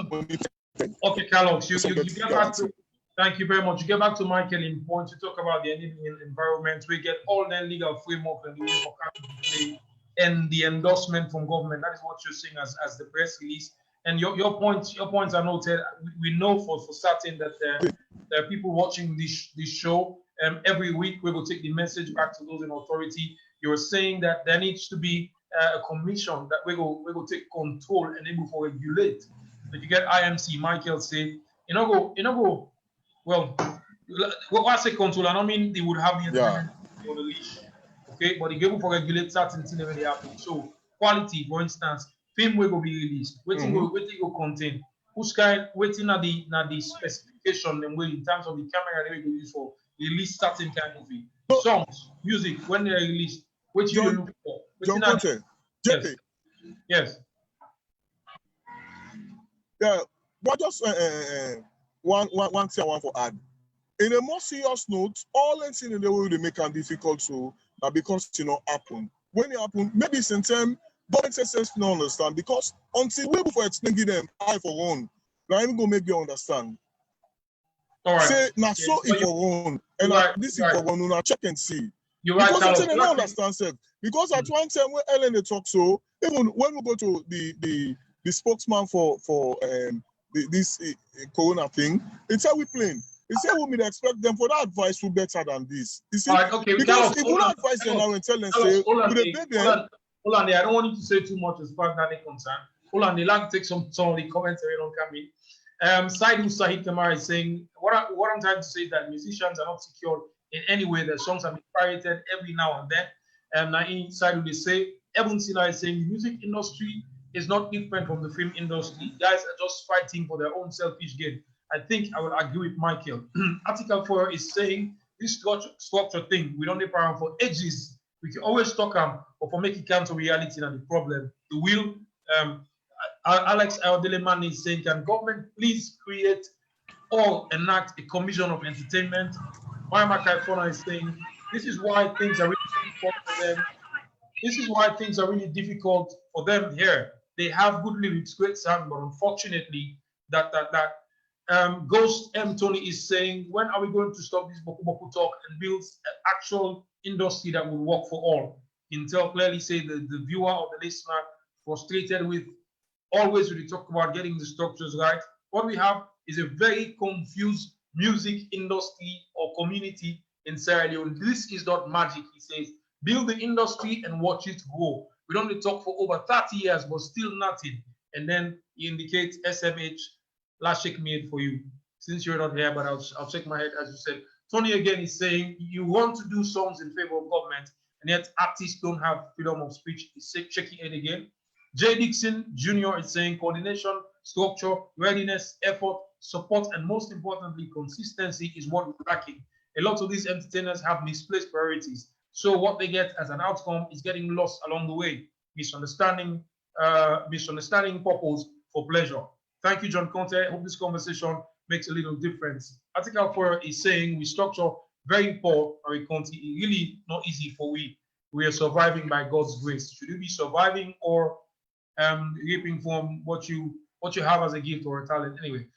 Okay, Carlos, you get back to. Thank you very much. You get back to Michael in points. You talk about the enabling environment. We get all the legal framework and the way for country and the endorsement from government. That is what you're seeing as the press release. And your points are noted. We know for certain that there are people watching this show. Every week we will take the message back to those in authority. You're saying that there needs to be a commission that we will take control and able to regulate. So you get IMC, Michael say, well, what I say control, I don't mean they would have the on the leash. Okay, but they able to regulate certain things when they happen. So quality, for instance, film will be released. Waiting will contain. Who's kind waiting at the specification and in terms of the camera they will use for release certain kind of film. Songs, music, when they are released, what you look for. John Konteh. Yes. Yeah, but just one thing I want to add. In a more serious note, all things in the way they make it difficult so because happen. When it happen, maybe it's in term, government says no understand because until we before explaining them, I for one, now I'm gonna make you understand. All right. Say now so if for one, and this is for one, now check and see. You're right. Because they don't understand self. Because at one time when Ellen they talk so, even when we go to the spokesman for this corona thing, they tell we plain. He said we may expect them for that advice to better than this. You see, right, okay, because if we don't advise them now and tell them say, hold on, I don't want you to say too much as far as that is concerned. Hold on, they like to take some of the comments that don't come in. Saidu Sahid Kamara is saying, what I'm trying to say is that musicians are not secured in any way. Their songs are being pirated every now and then. Now inside they say, Ebon Sina is saying the music industry is not different from the film industry. Guys are just fighting for their own selfish gain. I think I will agree with Michael. Article 4 is saying this structure thing, we don't need power for ages. We can always talk or for making come to reality and the problem. The will, Alex Aldeleman is saying, can government please create or enact a commission of entertainment? Maya Makaifona is saying, this is why things are really difficult for them. This is why things are really difficult for them here. They have good lyrics, great sound, but unfortunately, Ghost M. Tony is saying, when are we going to stop this Boku Boku talk and build an actual industry that will work for all? Intel clearly say the viewer or the listener frustrated with always when we talk about getting the structures right. What we have is a very confused music industry or community in Sierra Leone. This is not magic, he says. Build the industry and watch it grow. We don't need to talk for over 30 years, but still nothing. And then he indicates SMH, last shake made for you. Since you're not here, but I'll shake my head as you said. Tony again is saying you want to do songs in favor of government, and yet artists don't have freedom of speech. He's shaking it again. Jay Dixon Jr. is saying coordination, structure, readiness, effort, support, and most importantly, consistency is what we're lacking. A lot of these entertainers have misplaced priorities. So what they get as an outcome is getting lost along the way. Misunderstanding purpose for pleasure. Thank you, John Konteh. I hope this conversation makes a little difference. Article 4 is saying we structure very poor, Harry Conte. It's really not easy for we. We are surviving by God's grace. Should you be surviving or reaping from what you have as a gift or a talent? Anyway,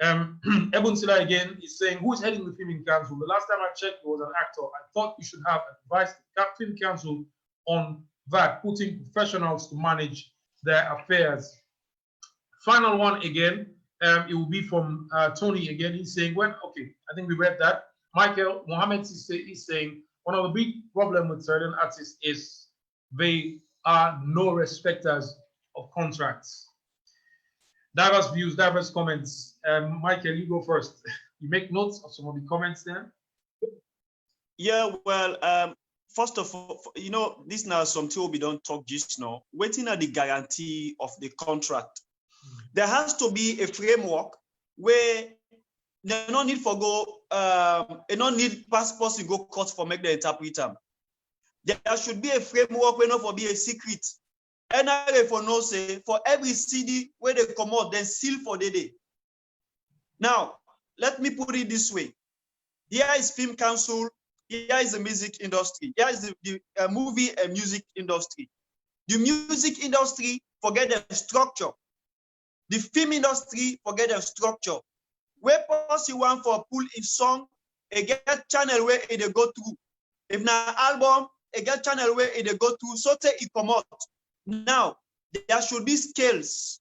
Ebon Sila again is saying, who is heading the Film Council? The last time I checked, it was an actor. I thought you should have advised the Film Council on that, putting professionals to manage their affairs. Final one again, it will be from Tony again. He's saying, I think we read that. Michael Mohammed is saying, one of the big problems with certain artists is they are no respecters of contracts. Diverse views, diverse comments. Michael, you go first. You make notes of some of the comments there. Yeah, well, first of all, this now something we don't talk just now. Waiting at the guarantee of the contract. There has to be a framework where they no need for no need passports to go court for make the interpreter. There should be a framework where not for be a secret. NRA for no say for every CD where they come out, then seal for the day. Now, let me put it this way. Here is Film Council, here is the music industry, here is the movie and music industry. The music industry forget the structure. The film industry forget the structure. Where you want for pull in song, a get channel where it go through. If na album, a get channel where it go through. So take it come out. Now there should be scales,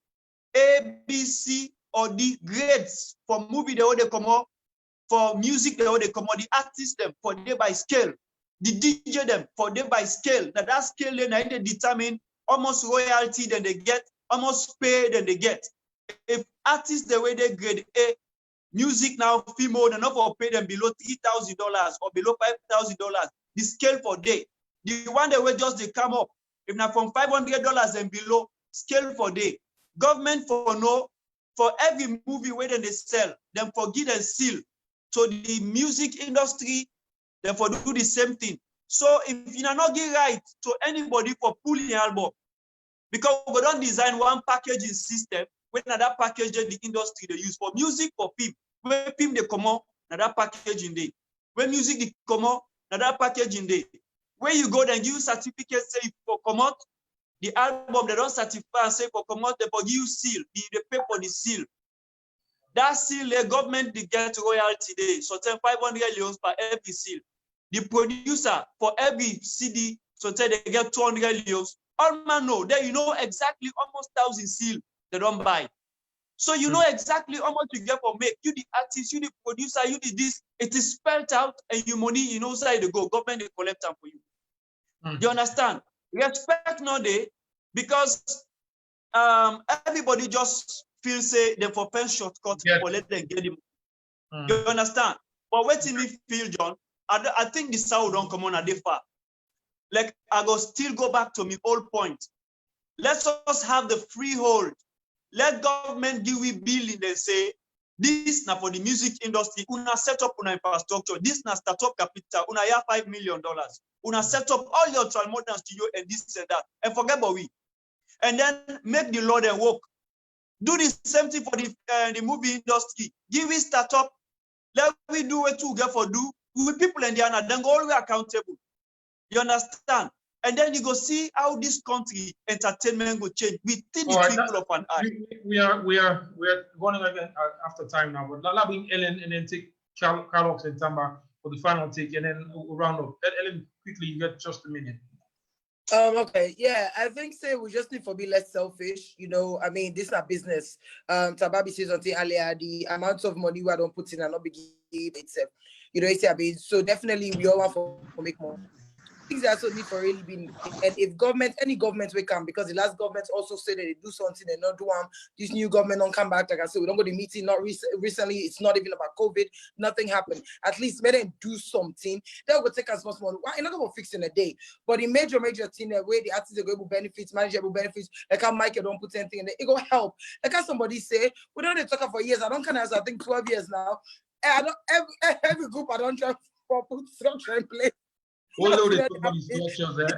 A, B, C, or D grades for movie they come out, for music they come out, the artists them for they by scale, the DJ them for they by scale. Now that scale then they determine almost royalty then they get, almost pay then they get. If artists the way they grade A, music now female enough for pay them below $3,000 or below $5,000. The scale for day, the one that will just they come up. If not from $500 and below, scale for day. Government for no, for every movie where they sell, them for give and seal. So the music industry, them for do the same thing. So if you are not give right to anybody for pulling album, because we don't design one packaging system, when that packaging the industry they use for music for film, when film they come out, that packaging day. When music they come out, that packaging day. Where you go then give certificates say for come out, the album they don't certify and say for come out, they for give seal, they pay for the seal. That seal, the government they get royalty day, so 500 euros per every seal. The producer for every CD, so they get 200 euros. All man know that you know exactly almost 1,000 seal they don't buy. So you know exactly how much you get for make. You the artist, you the producer, you the this. It is spelled out and your money, you know, side they go. Government they collect them for you. You understand? Respect no day because everybody just feels say they for pen shortcut or let them get him. You understand? But what in me feel, John, I think the sound don't come on a day far. Like I go still go back to my old point. Let's just have the freehold. Let government give we bill and say this now for the music industry. Una set up una infrastructure. This na startup capital. Una have $5 million. Una set up all your modern studio and this and that. And forget about we. And then make the law then work. Do the same thing for the movie industry. Give we startup. Let we do what to get for do. With people in the end, then go all the way accountable. You understand? And then you go see how this country entertainment will change within the twinkle of an eye. We are running again after time now, but let me Ellen and then take Carlos and Tamba for the final take, and then we'll round up. Ellen, quickly, you get just a minute. Okay, yeah, I think we just need to be less selfish. You know, I mean, this is a business. Tababi says something earlier, the amount of money we don't put in and not be give itself. You know, it's a bit. So definitely we all want to make more. Things also need for really being, and if government, any government will come, because the last government also said that they do something and not do this new government don't come back. Like I said, we don't go to the meeting, not recently, it's not even about COVID, nothing happened. At least let them do something. They'll go take us much more. Why not going to fix in a day? But the major thing that way the artists are going to benefits, manageable benefits, like how Michael don't put anything in there, it will help. Like how somebody say, we don't talk for years. I don't kind of, I think 12 years now. I don't every group I don't try for put structure in place. Although they put money structures there.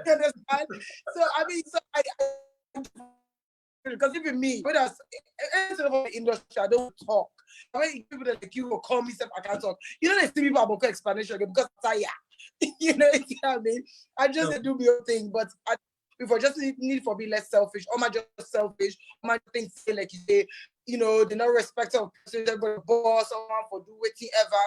So I mean, because even me, when I was in the industry, I don't talk. When people that like you will call me, I can't talk. You know, they see people about explanation because I you know what I mean? I just do my own thing, but before just need for be less selfish. Or am I just selfish? Or am I think say like you say, you know, they not respect of everybody, boss, someone for do whatever,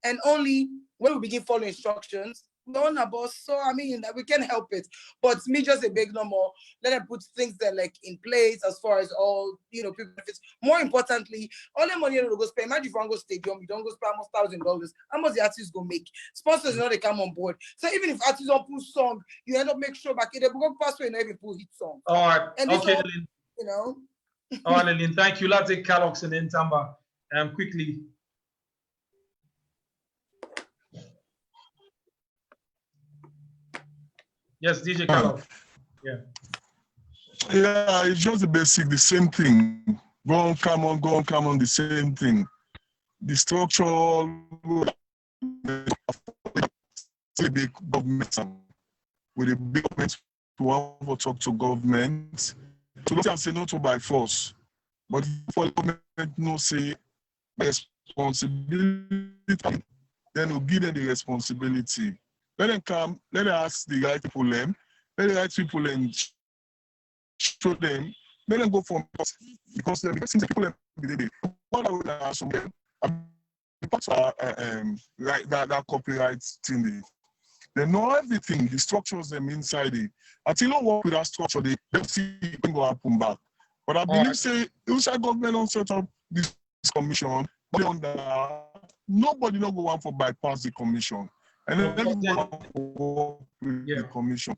and only when we begin following instructions. No, boss. So I mean, we can help it, but me just a big no more. Let them put things that like in place as far as all people benefits. More importantly, all the money you go spend. Imagine if you go stadium, you don't go spend almost $1,000. How much the artists go make? Sponsors they come on board. So even if artists don't put song, you end up make sure back they go pass and even put hit song. All right. And okay, all, you know. All right, Lynn. Thank you. Let's take Carlos and then Tamba. Quickly. Yes, DJ Carlos. Yeah, it's just the basic, the same thing. Go on, come on, the same thing. The structural, the big government, with the big government to want to talk to government, to not say no to by force, but for the government no say responsibility, then we'll give them the responsibility. Let them come, let them ask the right people, let the right people in show them, let them go for because since the people what I would ask from them, like that copyright thing. They know everything, the structures them inside it. Until you work with that structure, they see it can go up and back. But I believe say inside government don't set up this commission, but on that, nobody no go on for bypass the commission. And then everyone work with the commission.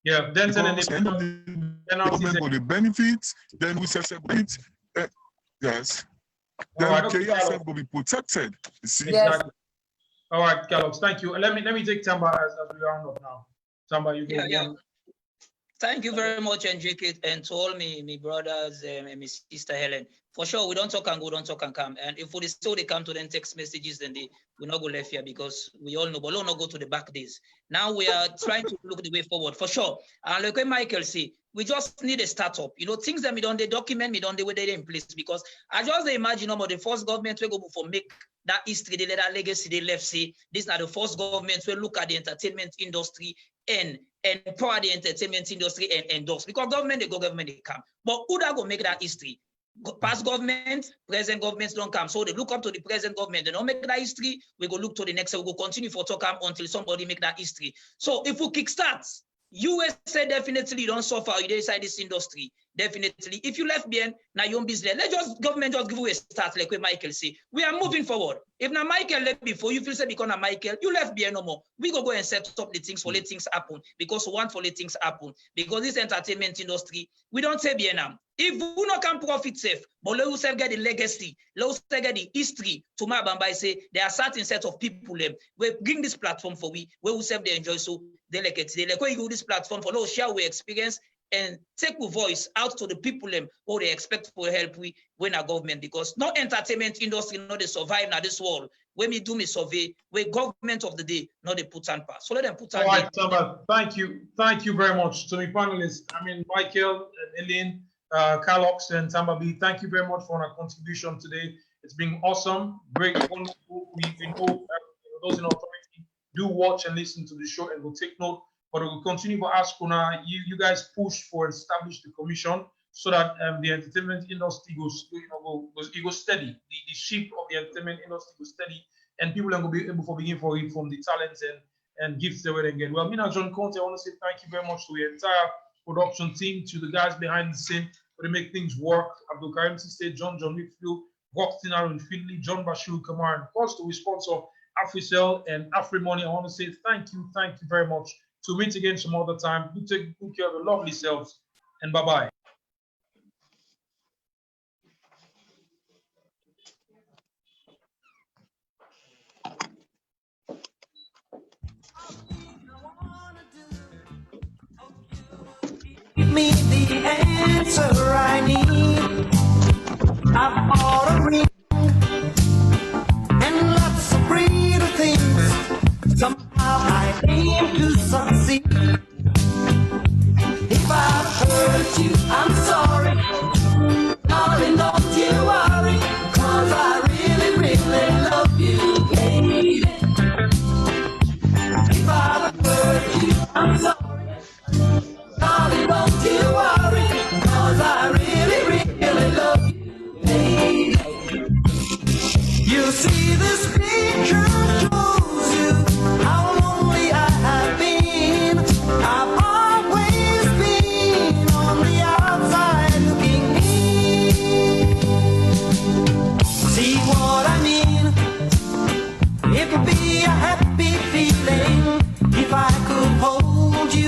Yeah, then the government for the benefits, then we say benefits. Yes. Then KSF will be protected. You see? Exactly. All right, Carlos, thank you. Let me take Tamba as we round up now. Tamba, you go. Thank you very much, NJK, and to all me brothers and my sister Helen. For sure, we don't talk and go, don't talk and come. And if we still they come to them text messages, then we not go left here because we all know, but we'll not go to the back days. Now we are trying to look the way forward, for sure. And like what Michael say, we just need a startup. You know, things that we don't, they document, we don't, they were in place because I just imagine the first government will go for make that history, they let that legacy, they left say, this are the first government will look at the entertainment industry and empower the entertainment industry and endorse because government they come. But who that go make that history? Past government, present governments don't come. So they look up to the present government. They don't make that history. We go look to the next. We go continue for talk until somebody make that history. So if we kickstart, USA definitely don't suffer inside this industry. Definitely. If you left behind, now your own business. Government just give you a start, like what Michael say. We are moving forward. If now Michael left before, you feel say because now Michael, you left behind no more. We go and set up the things for let things happen. Because we want for let things happen. Because this entertainment industry, we don't say behind now. If we not can profit safe, but let us get the legacy, let us get the history to my Bamba say there are certain set of people we bring this platform for we where we serve they enjoy so they like it. They like we use this platform for let share our experience and take a voice out to the people who they expect for help we when our government because no entertainment industry not they survive now this world. When we do me survey, where government of the day not they put on pass. So let them put on. All right, Tamba, thank you very much to my panelists. I mean Michael and Elaine. Carlos and Tamba B, thank you very much for our contribution today. It's been awesome, great, wonderful. We know those in authority do watch and listen to the show and will take note. But we will continue to ask you guys push for establish the commission so that the entertainment industry goes steady. The ship of the entertainment industry goes steady, and people are going to be able to begin for it from the talents and gifts they will get. Well, me and John Konteh, I want to say thank you very much to the entire production team, to the guys behind the scene to make things work. Abdulai State, John Whitfield, Roxton Aaron Finley, John Bashir Kamar, and of course to we sponsor AfriCell and AfriMoney. I want to say thank you very much. To meet again some other time. Do take good care of your lovely selves and bye-bye. Give me the answer I need. I bought a ring and lots of pretty things. Somehow I aim to succeed. If I've hurt you, I'm sorry. Darling, don't you worry, 'cause I really, really love you, baby. If I've hurt you, I'm sorry. Darling, don't you worry, 'cause I really, really love you, baby. You see, this picture shows you how lonely I have been. I've always been on the outside looking in. See what I mean? It would be a happy feeling if I could hold you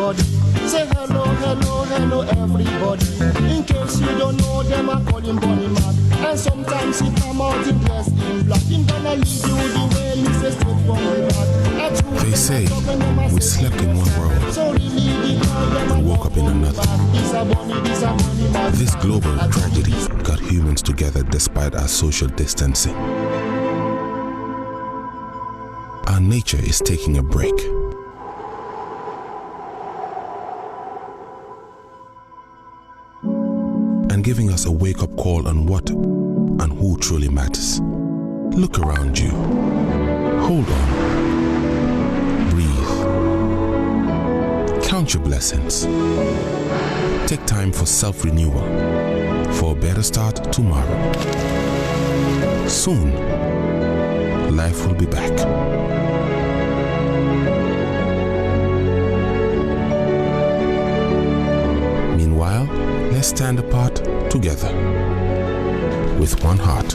everybody. Say hello, hello, hello, everybody. In case you don't know them, I call him Bonnie Man. And sometimes he come out in dress in black. Him gonna lead you the way he says straight from the back. They say we slept in one world and woke up in another. This global tragedy got humans together despite our social distancing. Our nature is taking a break. And giving us a wake-up call on what and who truly matters. Look around you. Hold on. Breathe. Count your blessings. Take time for self-renewal, for a better start tomorrow. Soon, life will be back. Meanwhile, let's stand apart together with one heart.